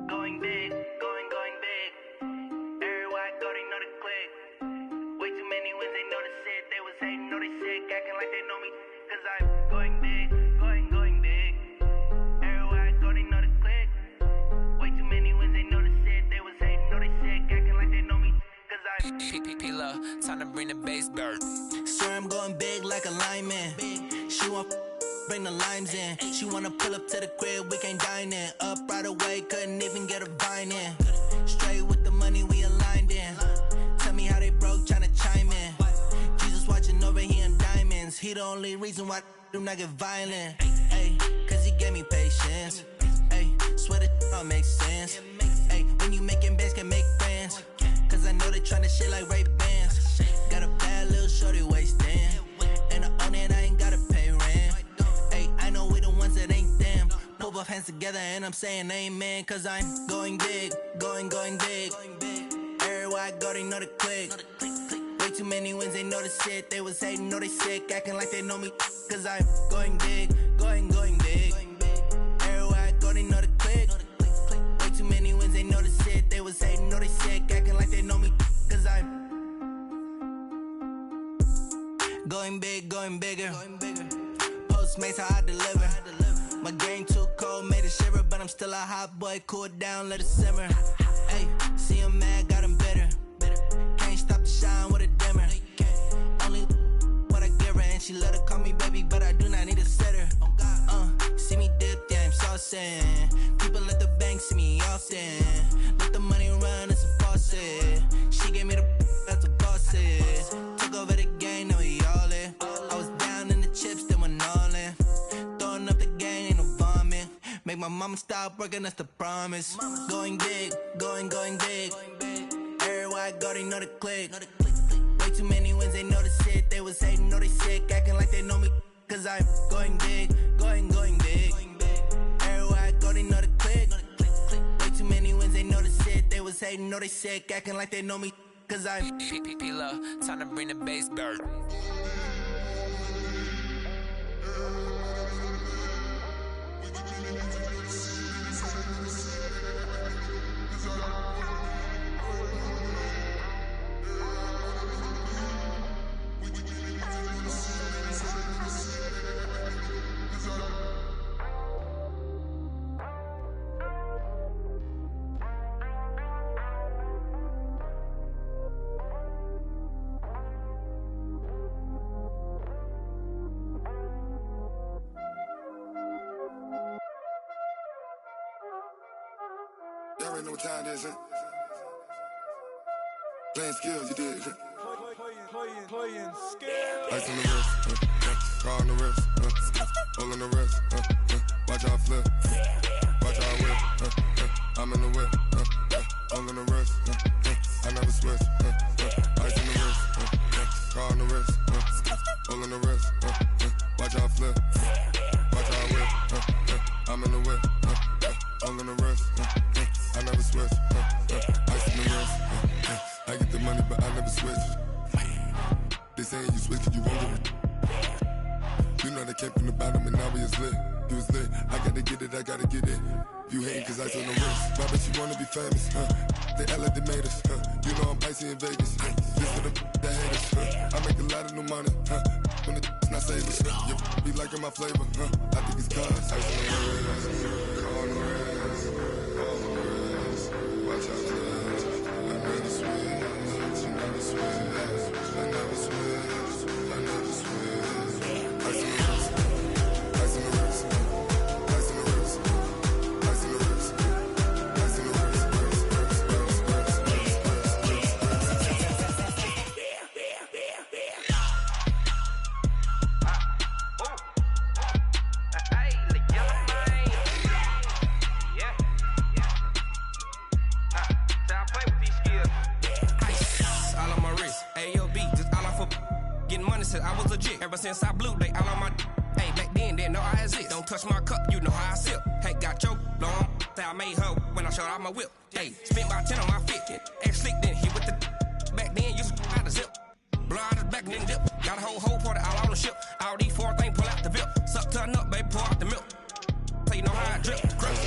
Going big, going big. Everywhere I go, they know the click. Way too many wins, they know the shit. They was hating, know they sick, acting like they know me. Cause I'm going big, going big. Everywhere I go, they know the click. Way too many wins, they know the shit. They was hating, know they sick, acting like they know me. Cause I'm P-P-P-Love, time to bring the bass dirt. Swear I'm going big like a lineman. She want bring the limes in. She wanna pull up to the crib, we can't dine in. Up right away, couldn't even get a vine in. Straight with the money we aligned in. Tell me how they broke, tryna chime in. Jesus watching over here in diamonds. He the only reason why them not get violent. Ay, cause he gave me patience. Ay, swear that all makes sense. Ay, when you making bands can make friends. Cause I know they tryna shit like Ray Bans. Got a bad little shorty wasting. And I own it, I ain't gotta pay rent. Ay, I know we the ones that ain't them. Pull both hands together and I'm saying amen. Cause I'm going big, going big. Everywhere I go, they know the click. Way too many wins, they know the shit. They was hating, know they sick, acting like they know me. Cause I'm going big, going big. Everywhere I going big, going bigger. Postmates how I deliver. My game too cold, made it shiver, but I'm still a hot boy. Cool it down, let it simmer. Hey, see him mad, got him bitter. Can't stop the shine with a dimmer. Only what I give her, and she let her call me baby, but I do not need a sitter. See me dip, yeah, I'm saucing. People at the bank see me often. Let the money run, it's a faucet. She gave me the that's a boss is. Took over the game, now we all in. I was down in the chips, then went all in. Throwing up the game, ain't no vomit. Make my mama stop working, that's the promise. Going big, going big. Everywhere I go, they know the click. Way too many wins, they know the shit. They was hating, know they sick, acting like they know me. Cause I'm going big, going big. Everywhere I go, they know the click. Way too many wins, they know the shit. They was hating, know they sick, acting like they know me. Cause I'm P-Love, time to bring the bass bird. Y'all already know what time it is, huh? Playing skills, you did. Playing skills. Ice on the wrist, car on the wrist, hole on the wrist, watch how I flip, watch how I whip, I'm in the whip, hole on the wrist, I never switch, ice on the wrist, car on the wrist, hole on the wrist, watch how I flip, watch how I whip, I'm in the whip, hole on the wrist, I never switch, ice on the wrist, I get the money but I never switch. They saying you switch and you won't get it. You know they came from the bottom and now we is lit. You was lit, I gotta get it, I gotta get it. You hating cause ice on the wrist. Why bet you wanna be famous, They act like they made us, You know I'm icy in Vegas, This for the haters, I make a lot of new money, When it's not savers, You be liking my flavor, I think it's cause ice on the wrist, on the wrist, on the wrist. Watch out, cuz I never switch, you never switch, I never switch, I never switch. Ice on the wrist, ice on the wrist, ice on the wrist, ice on the wrist, ice on the wrist, I was legit. Ever since I blew, they all on my hey, back then, didn't know I exist. Don't touch my cup, you know how I sip. Hey, got your long, say I made her when I showed out my whip. Hey, spent about 10 on my fit. Ex slick, then hit with the back then, used to out the zip. Blow out his back, then dip. Got a whole party all on the ship. All these four things pull out the VIP. Suck to a nut, baby, pour out the milk. So you know how I drip. Crush.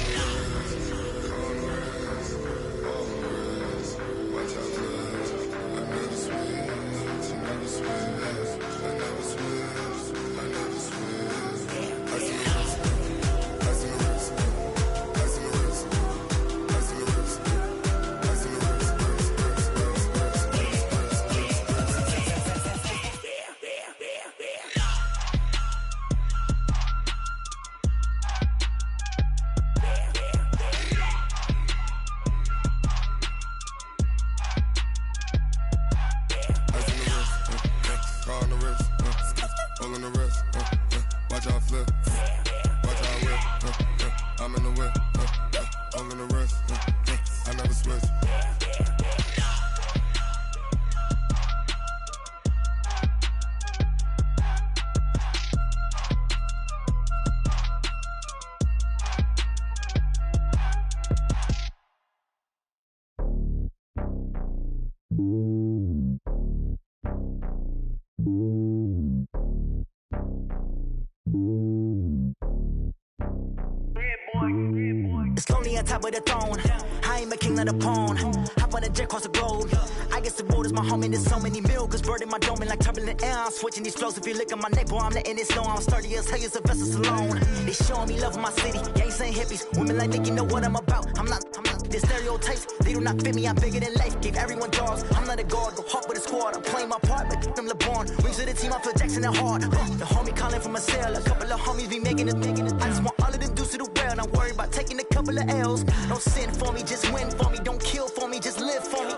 Yeah, boy. It's lonely on top of the throne. I ain't a king of the pawn. Hop on a jet across the globe. I guess the road is my home and there's so many miracles burning my dome like turbulent air. I'm switching these flows. If you look at my neck, boy, I'm letting it slow. I'm sturdy as hell, it's a vessel alone. They showing me love in my city. Gang saying hippies. Women like Nick, you know what I'm about. I'm not the stereotypes. They do not fit me. I'm bigger than life. Gave everyone jaws. I'm not a guard. Go hard with a squad. I'm playing my part, but I'm LeBron. Wings of the team, I feel Jackson and hard. The homie calling from a cell. A couple of homies be making it. I just want all of them dudes to the well. Not worry about taking a couple of L's. Don't sin for me, just win for me. Don't kill for me, just live for me.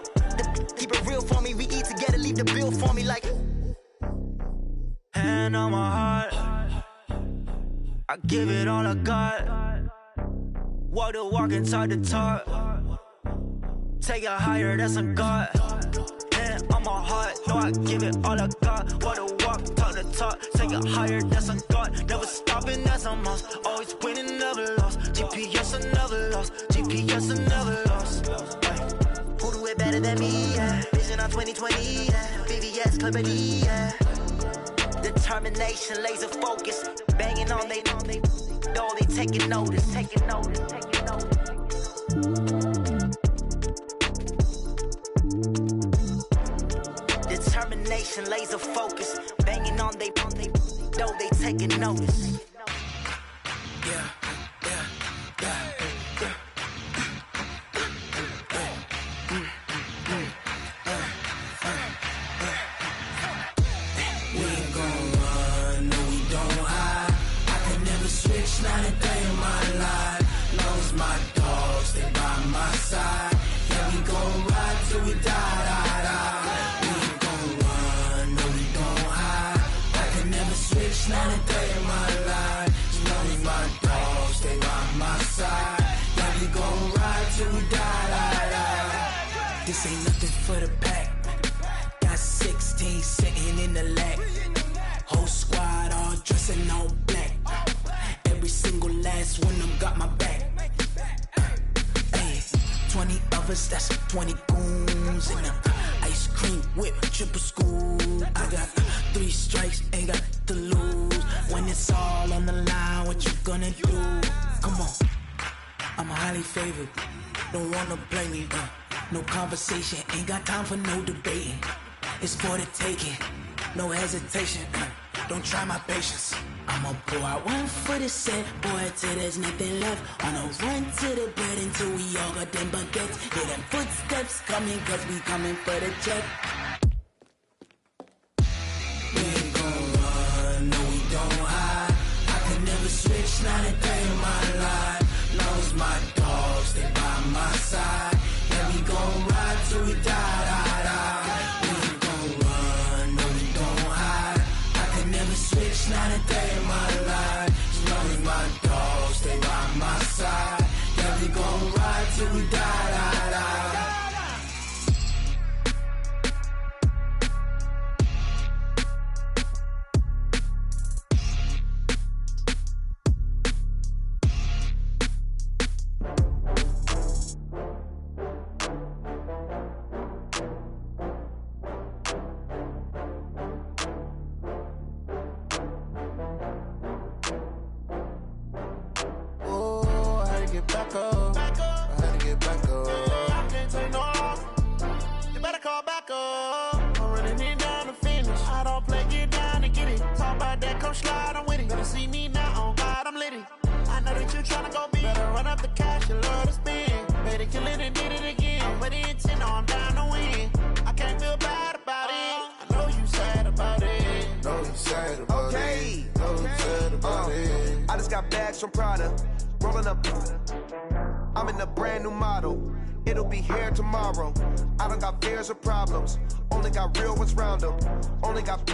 Keep it real for me. We eat together, leave the bill for me like. Hand on my heart, I give it all I got. Walk the walk and talk the talk. Take it higher, that's a God. Hand on my heart, no, I give it all I got. Walk the walk, talk the talk. Take it higher, that's a God. Never stopping, that's a must. Always winning, never lost. GPS, I never lost. GPS, I never lost. Who do it better than me? Yeah. Vision on 2020. Yeah. VVS, Clarity. Yeah. Determination, laser focus. Banging on they door, they taking notice. Taking notice. Taking notice. Determination, laser focus. Banging on they door, they taking notice. Yeah. Not a day in my life. Long as my dogs, they by my side. Yeah, we gon' ride till we die. We ain't gon' run, no, we don't hide. I can never switch, not a day in my life. As long as my dogs, they by my side. Yeah, we gon' ride till we die. This ain't nothing for the pack. Got 16 sitting in the lap. Whole squad all dressing all black. Every single last one of them got my back. Hey, 20 of us, that's 20 goons. And ice cream whip, triple scoop. I got 3 strikes, ain't got to lose. When it's all on the line, what you gonna do? Come on, I'm highly favored. Don't wanna blame me, no conversation, ain't got time for no debating. It's for the taking, no hesitation. Don't try my patience. I'ma pour out one for the set, boy, till there's nothing left. On a run to the bread until we all got them baguettes. Hear them footsteps coming, cause we coming for the check. We ain't gon' run, no, we don't hide. I can never switch, not a day in my life. Long as my dogs, they by my side. Yeah, we gon' ride till we die. We ain't gon' run, no, we don't hide. I can never switch, not a day in my life. As long as my dogs stay by my side. Yeah, we gon' ride till we die. From Prada, rolling up. I'm in a brand new model. It'll be here tomorrow. I don't got fears or problems. Only got real ones round them. Only got.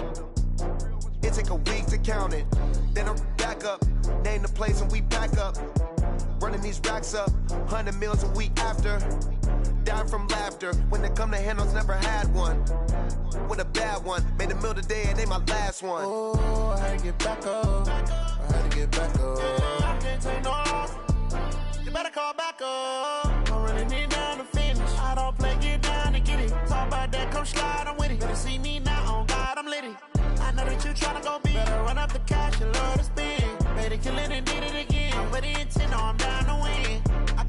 It take a week to count it. Then I'm back up. Name the place and we pack up. Running these racks up. 100 meals a week after. Dying from laughter. When it come to handles, never had one. With a bad one. Made a meal today and they my last one. Oh, I had to get back up. I had to get back up. I can't take no loss. You better call back up. I'm running it down to finish. I don't play, get down and get it. Talk about that, come slide, I'm with it. Better see me now, on God, I'm litty. I know that you tryna go big. Better run up the cash, you love to spend. Better kill it and did it again. But the intent, no, I'm down to win. I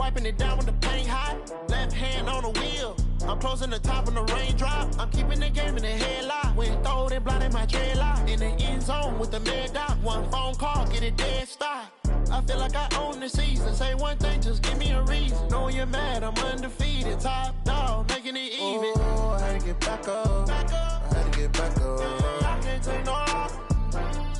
wiping it down with the paint hot. Left hand on the wheel. I'm closing the top on the raindrop. I'm keeping the game in the headlock. When throwed and blinded my dreadlock. In the end zone with the mad dot. One phone call, get it dead stop. I feel like I own the season. Say one thing, just give me a reason. Knowing you're mad, I'm undefeated. Top dog, making it even. Oh, I had to get back up. Back up. I had to get back up. I can't take no loss.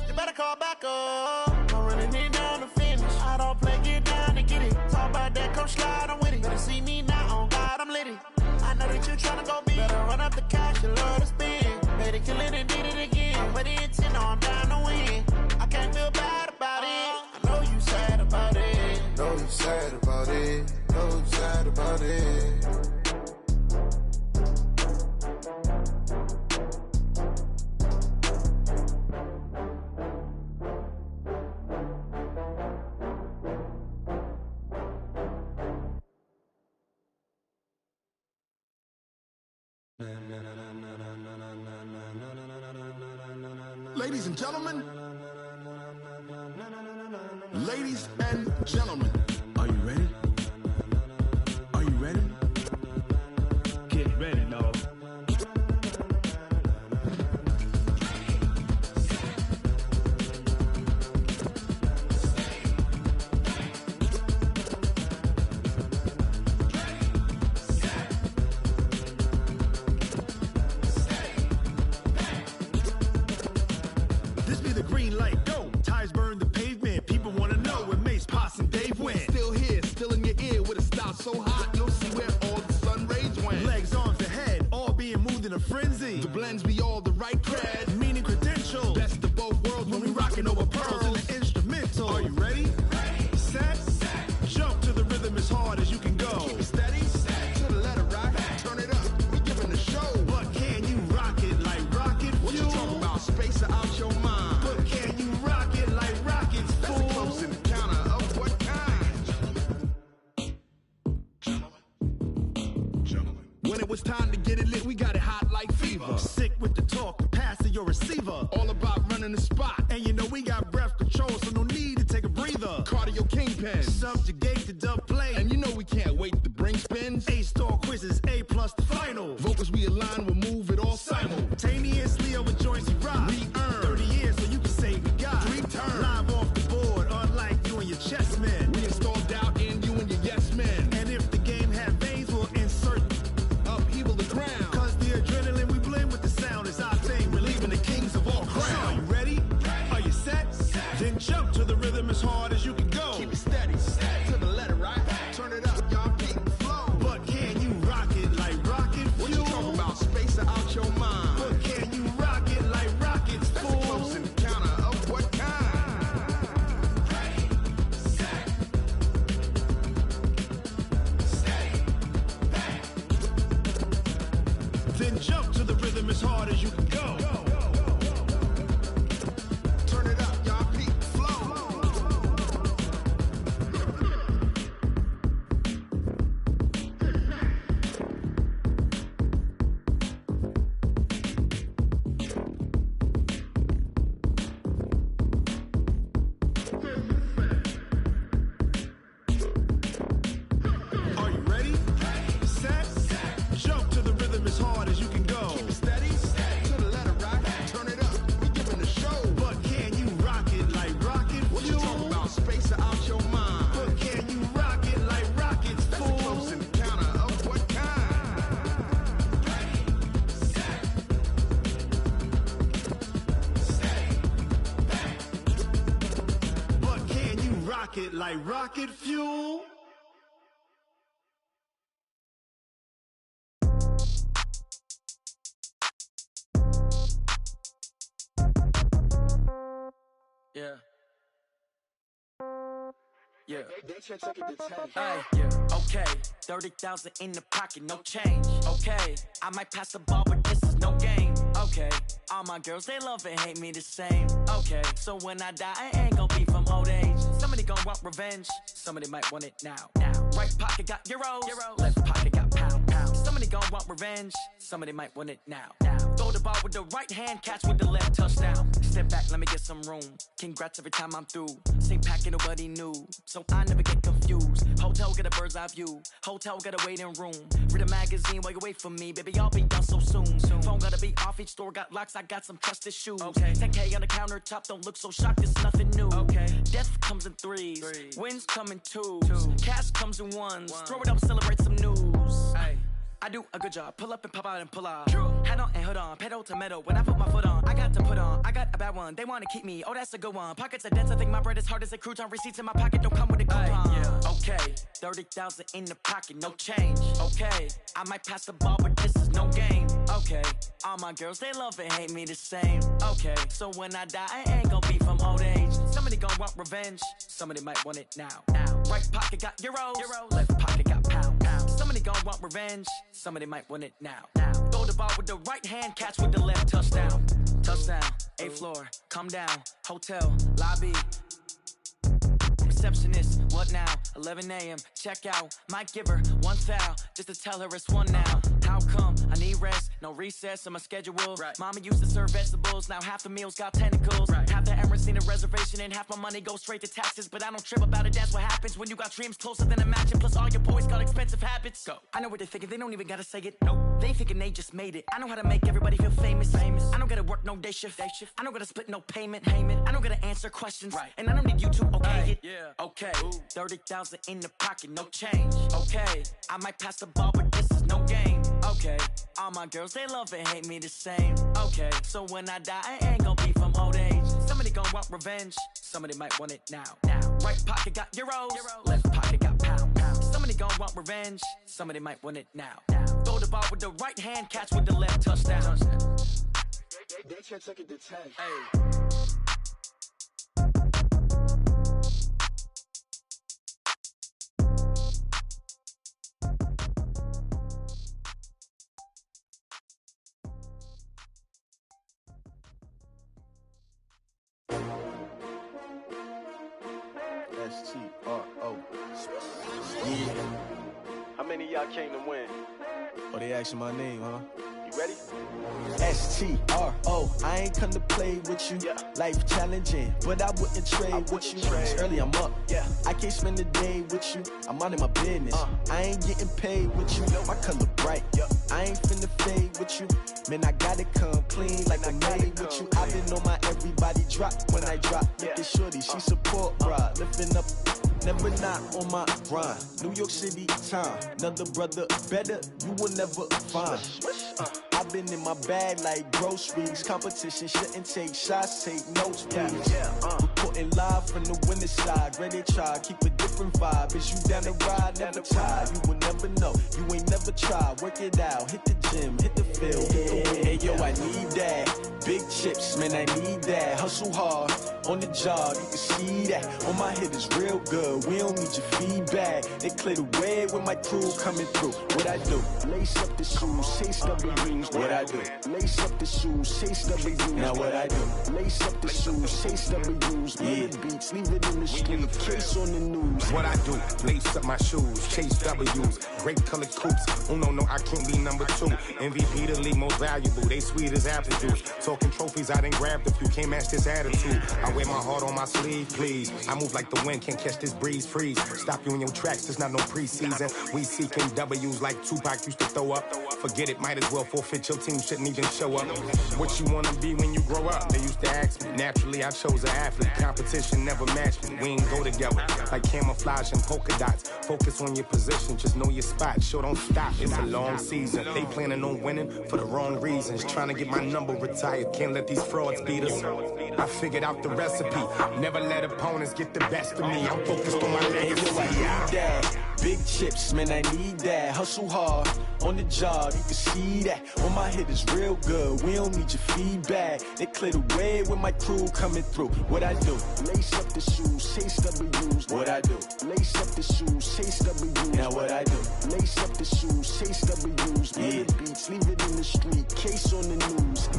You better call back up. I'm running it down to finish. I don't play, get down to get it. Talk about that, come slide, I'm with it. Better see me now, on God, I'm lit it. I know that you tryna go big. Better run up the cash, you love to spend. Better kill it and did it again. But the intent, I'm down to win. I can't feel bad about it. I know you sad about it. Know you sad about it. Know you sad about it. Ladies and gentlemen, ladies and gentlemen, are you ready? Are you ready? Get ready, dog. Green light, go. Tires burn the pavement. People wanna know where Mace, Potts, and Dave went. Still here, still in your ear with a style so hot, you'll see where all the sun rays went. Legs, arms, and head, all being moved in a frenzy. The blends be all the right cred, meaning credentials. best of both worlds when we rockin' over pearls. And the instrumental. Are you ready? Set, jump to the rhythm as hard as you can go. Keep it steady, to the letter right, turn it up, we giving the show. But can you rock it like rocket fuel? What you talking about, space out your mind? But can you rock it like rockets, That's fool? a close encounter of what kind? Gentlemen. When it was time to get it lit, we got it hot like fever. Sick with the talk, pass to your receiver. All about running the spot. And you know we got breath control, so no need to take a breather. Cardio kingpin. Subjugate the dub play. And you know we can't wait to bring spins. A-star quizzes, A+ the final. Vocals we align, we'll move it all Simultaneously over joints we rock. We earn 30 years so you can say we got. 3 turns. Live off the board, unlike you and your chess men. We install doubt in you and your yes men. And if the game had veins, we'll insert Upheaval the ground. Cause the adrenaline we blend with the sound is our thing. Relieving the kings of all crowns. So are you ready? Are you set? Then jump to the rhythm as hard as you can go. Keep it steady, to the letter right. Turn it up, y'all keep the flow. But can you rock it like rocket fuel? What you talking about, space out your mind? But can you rock it like rockets, That's fool? a close encounter of what kind? Then jump to the rhythm as hard as you can go. Turn it up, y'all keep the flow. Are you ready? Set, jump to the rhythm as hard as you can go. Keep it steady, to the letter right. Turn it up, we giving the show. But can you rock it like rocket What you fuel? talking about, space out your mind? But can you rock it like rockets, That's a fool? close encounter of what kind? But can you rock it like rocket fuel? Yeah. Yeah. Hey, yeah. Okay. 30,000 in the pocket, no change. Okay. I might pass the ball, but this is no game. Okay. All my girls, they love and hate me the same. Okay. So when I die, I ain't gonna be from old age. Somebody gonna want revenge. Somebody might want it now. Right pocket got euros. Left pocket got pounds. Somebody gonna want revenge. Somebody might want it now. Throw the ball with the right hand, catch with the left, touchdown. Step back, let me get some room. Congrats every time I'm through. Same packet, nobody knew. So I never get confused. Hotel get a bird's eye view. Hotel got a waiting room. Read a magazine while you wait for me. Baby, I'll be done so soon. Phone gotta be off. Each store got locks. I got some trusted shoes. Okay. 10K on the countertop. Don't look so shocked. It's nothing new. Okay. Death comes in threes. Wins come in twos. Cash comes in ones. Throw it up, celebrate some news. Ay. I do a good job. Pull up and pop out and pull out. Head on and hood on. Pedal to metal. When I put my foot on, I got to put on. I got a bad one. They want to keep me. Oh, that's a good one. Pockets are dense. I think my bread is hard as a crouton. Receipts in my pocket don't come with a coupon. Yeah. Okay. 30,000 in the pocket. No change. Okay. I might pass the ball, but this is no game. Okay. All my girls, they love and hate me the same. Okay. So when I die, I ain't gonna be from old age. Somebody gonna want revenge. Somebody might want it now. Right pocket got euros. Left pocket got pounds. Somebody gonna want revenge. Somebody might want it now. Throw the ball with the right hand, catch with the left. Touchdown. Touchdown. 8th floor. Come down. Hotel. Lobby. Receptionist, what now? 11 a.m. Check out. Might give her one foul just to tell her it's one now. How come? I need rest, no recess in my schedule. Right. Mama used to serve vegetables, now half the meals got tentacles. Right. Half the Emirates need a reservation and half my money goes straight to taxes. But I don't trip about it, that's what happens when you got dreams closer than a match. And plus all your boys got expensive habits. Go. I know what they're thinking, they don't even gotta say it. Nope. They thinking they just made it. I know how to make everybody feel famous. I don't gotta work no day shift. I don't gotta split no payment. I don't gotta answer questions. Right. And I don't need you to okay it. Yeah. Okay. 30,000 in the pocket, no change. Okay. I might pass the ball, but this is no game. Okay. All my girls, they love and hate me the same. Okay. So when I die, I ain't gonna be from old age. Somebody gonna want revenge. Somebody might want it now. Right pocket got euros. Left pocket got pounds. Somebody gonna want revenge. Somebody might want it now. Throw the ball with the right hand, catch with the left. Touchdown. They can't take it to 10. Hey. S-T-R-O. Yeah. How many of y'all came to win? Oh, they asking my name, huh? You ready? S-T-R-O. I ain't come to play with you. Yeah. Life challenging, but I wouldn't trade with you. It's early, I'm up. Yeah. I can't spend the day with you. I'm minding my business. I ain't getting paid with you. My color bright. Yeah. I ain't finna fade with you. Man, I gotta come clean like I'm made with you. I've been on my everybody drop when I drop. Look at shorty, she support, bruh. Lifting up. Never not on my grind. New York City time. Another brother better, you will never find. I've been in my bag like groceries. Competition shouldn't take shots, take notes, please. Reporting live from the winning side. Ready to try, keep a different vibe. Is you down the ride, never tired. You will never know, you ain't never tried. Work it out, hit the gym, hit the field. Hey yo, I need that. Big chips, man, I need that. Hustle hard, on the job, you can see that. On my hit is real good, we don't need your feedback. They clear the way with my crew coming through. What I do? Lace up the shoes, chase W's. What I do? Lace up the shoes, chase W's. Now what I do? Lace up the shoes, chase W's. Yeah. Beats, leave it in the street, case on the news. What I do? Lace up my shoes, chase W's. Great colored coops. Oh no, I can't be number 2. MVP the league most valuable. They sweet as apple juice. Talking trophies, I done grabbed a few. Can't match this attitude. I wear my heart on my sleeve, please. I move like the wind, can't catch this breeze. Freeze. Stop you in your tracks, there's not no preseason. We seeking W's like Tupac used to throw up. Forget it, might as well forfeit. Your team shouldn't even show up. What you wanna be when you grow up? They used to ask me. Naturally, I chose an athlete. Competition never matched me. We ain't go together like camouflage and polka dots. Focus on your position, just know your spot. Sure, don't stop. It's a long season. They planning on winning for the wrong reasons. Trying to get my number retired. Can't let these frauds beat us. I figured out the recipe. Never let opponents get the best of me. I'm focused on my legacy. I need that. Big chips, man, I need that. Hustle hard, on the job, you can see that. On my hit is real good, we don't need your feedback. They clear the way with my crew coming through. What I do? Lace up the shoes, chase W's. What I do? Lace up the shoes, chase W's. Now what I do? Lace up the shoes, chase W's. Yeah. Beats, leave it in the street, case on the news.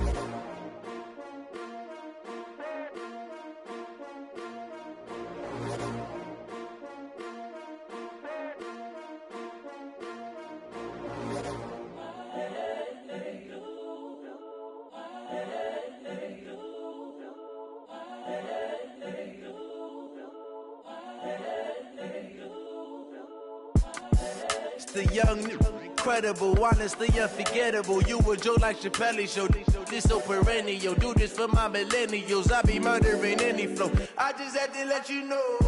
The young, incredible, honestly unforgettable. You a joke like Chappelle show. This so perennial. Do this for my millennials. I be murdering any flow. I just had to let you know.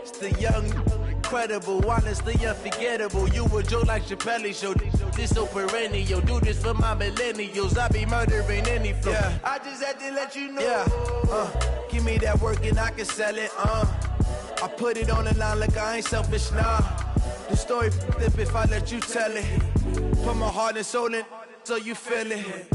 It's the young, incredible, honestly unforgettable. You a joke like Chappelle show. This so perennial. Do this for my millennials. I be murdering any flow. Yeah. I just had to let you know. Yeah. Give me that work and I can sell it. I put it on the line like I ain't selfish, nah. The story flip if I let you tell it. Put my heart and soul in so you feel it.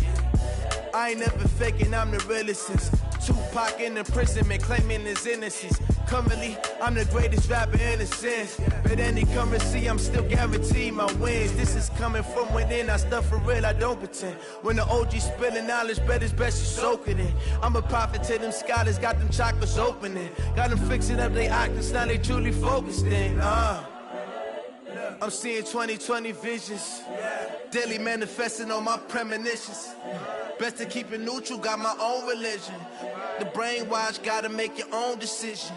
I ain't never faking, I'm the realest since Tupac in imprisonment, claiming his innocence. Currently, I'm the greatest rapper in a sense. But any currency, I'm still guaranteed my wins. This is coming from within, I stuff for real, I don't pretend. When the OG spilling knowledge, bet it's best you soak it in. I'm a prophet to them scholars, got them chakras opening. Got them fixing up they octaves, now they truly focused in. I'm seeing 2020 visions, daily manifesting on my premonitions. Best to keep it neutral, got my own religion. The brainwash, gotta make your own decision.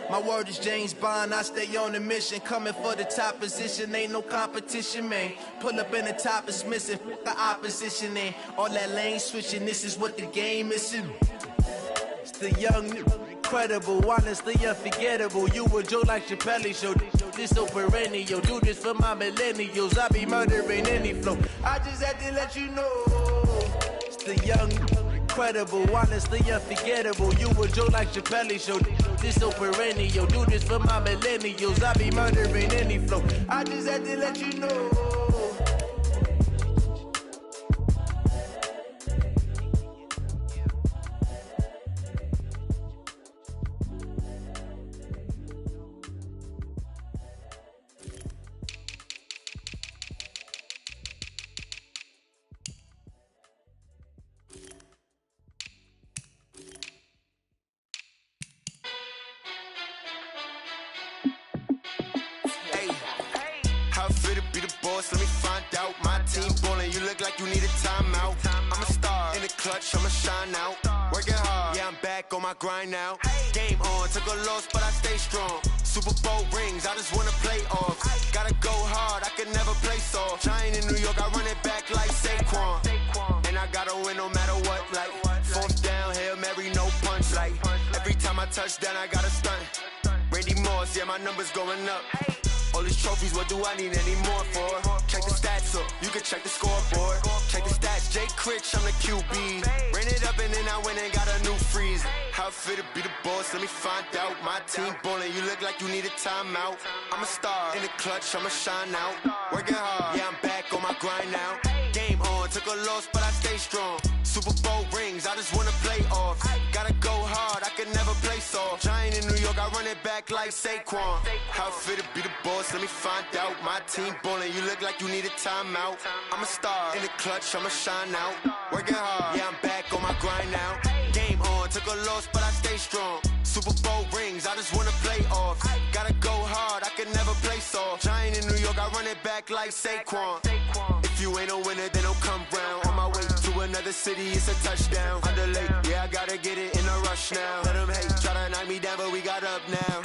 My word is James Bond, I stay on a mission. Coming for the top position, ain't no competition, man. Pull up in the top, it's missing, the opposition in. All that lane switching, this is what the game is in. It's the young, incredible, honestly unforgettable. You a joke like Chappelle show. This so perennial. Do this for my millennials. I be murdering any flow. I just had to let you know. It's the young, incredible, honestly unforgettable. You a joke like Chappelle show. This so perennial. Do this for my millennials. I be murdering any flow. I just had to let you know. Let me find out. My team ballin', you look like you need a timeout. I'm a star in the clutch, I'ma shine out. Working hard, yeah, I'm back on my grind now. Game on, took a loss, but I stay strong. Super Bowl rings, I just wanna play off. Gotta go hard, I could never play soft. Giant in New York, I run it back like Saquon. And I gotta win no matter what, like fourth down, Hail Mary, no punch. Like every time I touch down, I gotta stunt. Randy Moss, yeah, my numbers going up. All these trophies, what do I need any more for? Check the stats up, you can check the scoreboard. Check the stats, Jake Critch, I'm the QB. Ran it up and then I went and got a new freeze. How it fit to be the boss, let me find out. My team ballin', you look like you need a timeout. I'm a star in the clutch, I'ma shine out. Working hard, yeah, I'm back on my grind now. Game on, took a loss, but I stay strong. Super Bowl rings, I just wanna play off. Gotta go hard, I could never play soft. Giant in New York, I run it back like Saquon. How it fit to be the boss, let me find out. My team ballin', you look like you need a timeout. I'm a star in the clutch, I'ma shine out. Working hard, yeah, I'm back on my grind now. Game on, took a loss, but I stay strong. Super Bowl rings, I just wanna play off. Gotta go hard, I could never play soft. Giant in New York, I run it back like Saquon. If you ain't a winner, then don't come round. On my way to another city, it's a touchdown. Underlay, yeah, I gotta get it in a rush now. Let them hate, try to knock me down, but we got up now.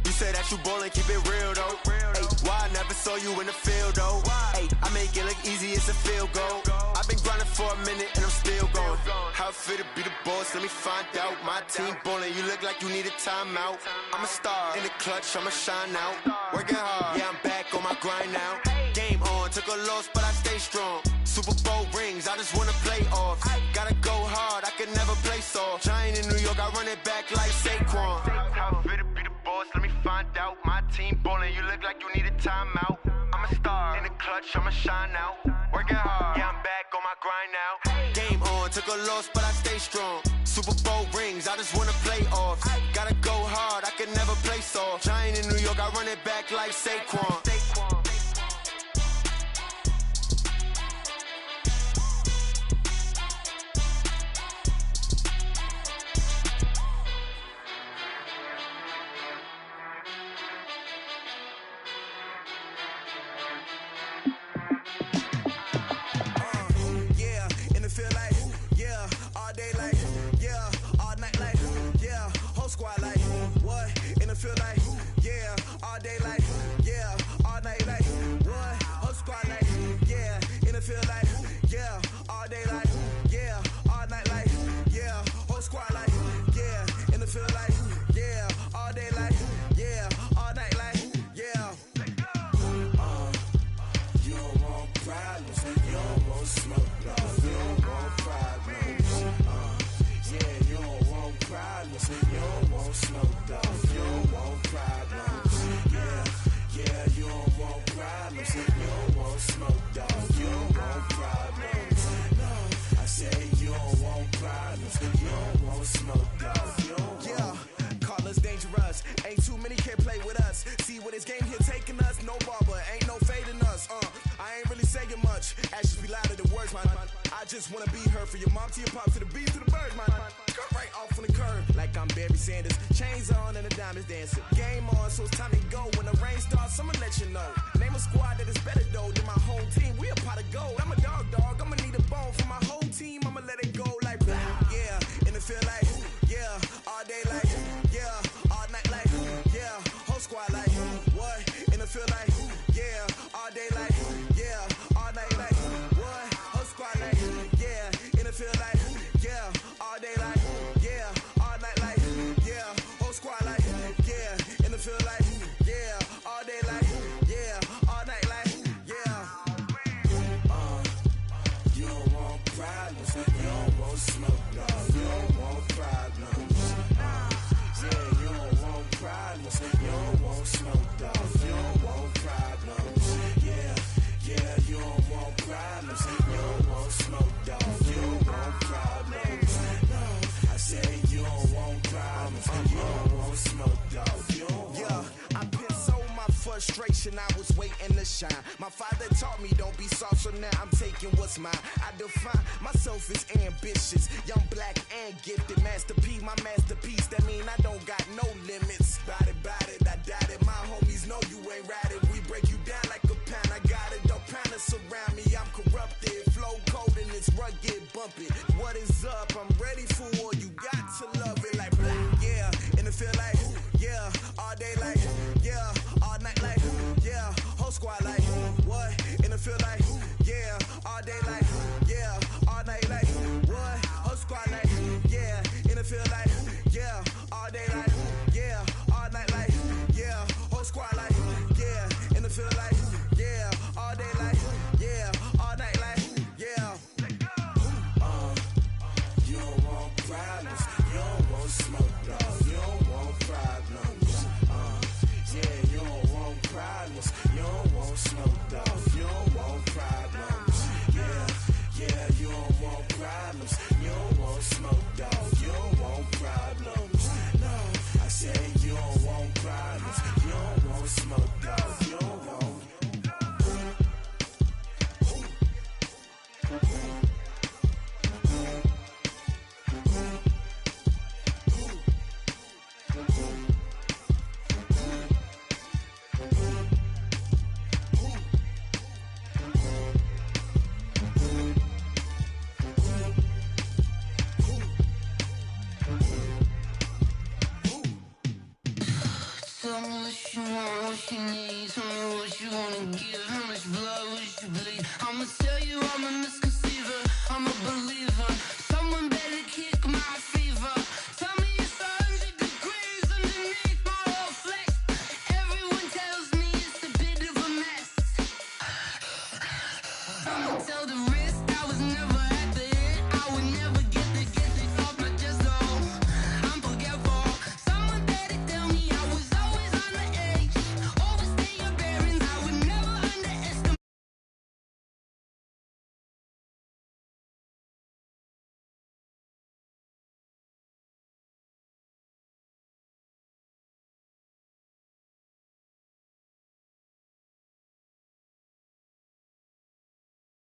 You say that you ballin', keep it real though. Hey, why I never saw you in the field though? Hey, I make it look easy, it's a field goal. I've been grinding for a minute and I'm still going. How it fit to be the boss, let me find out. My team ballin', you look like you need a timeout. I'm a star in the clutch, I'ma shine out. Working hard, yeah, I'm back on my grind now. Game on, took a loss, but I stay strong. Super Bowl rings, I just wanna play off. Gotta go hard, I could never play soft. Giant in New York, I run it back like Saquon. How it fit to be the boss, let me find out. My team ballin', you look like you need a timeout. I'm a star in the clutch, I'ma shine out. Working hard, yeah, I'm back on my grind now. Game on, took a loss, but I stay strong. Super Bowl rings, I just wanna play off. Gotta go hard, I could never play soft. Giant in New York, I run it back like Saquon. Feel like, yeah, all day like, yeah, all night like, what? just wanna be her. For your mom to your pop to the beat to the bird, man. Cut right off on the curb, like I'm Barry Sanders. Chains on and the diamonds dancing. Game on, so it's time to go. When the rain starts, I'ma let you know. Name a squad that is better though than my whole team. We a pot of gold. I'm a dog. I'ma need a bone for my whole team. I'ma let it go like yeah. And it feel like yeah. All day like yeah. All night like yeah. Whole squad like what? And it feel like yeah. All day like yeah. All night like what? Whole squad like yeah. And it feel like yeah. All day like yeah. All night like yeah. Whole squad like yeah. And it feel like yeah. All day like yeah. All night like yeah. You don't want problems, you don't want smoke, no. You don't want problems. Yeah, you don't want problems, you don't want smoke, dog. You don't want problems. Yeah, you don't want problems, you don't want smoke, dog. You don't want problems. No, I said you don't want problems, you don't want smoke, dog. You don't want. Yeah, I've been so my frustration, I was waiting to shine. My father taught me don't be soft, so now I'm taking what's mine. I define myself as ambitious, young, black, and gifted. Master P, my masterpiece, that mean I don't got no limits. Bout it, I doubt it. My homies know you ain't ratted. We break you down like a pound. I got it, don't panic surround me. I'm corrupted, flow cold and it's rugged, bumpy. What is up? I'm ready for all you got to love it like black, yeah. And it feel like yeah, all day like yeah, all night like yeah, whole squad like what? And it feel like yeah, all day like yeah, all night like what? Whole squad like yeah, and it feel like yeah, all day like yeah, all night like yeah, whole squad like yeah, and it feel like yeah, all day like yeah, all night like yeah. You don't want problems, you don't want smoke, dog. You don't want problems. Yeah, you don't want problems, you don't want smoke, dog. You don't want problems. Yeah, you don't want problems, you don't want smoke, dog. You don't want problems. No, I said you don't want problems, you don't want smoke, dog. You don't want. Tell me what you want, what you need. Tell me what you wanna give. How much blood would you bleed? I'ma tell you I'm a misconceiver. I'm a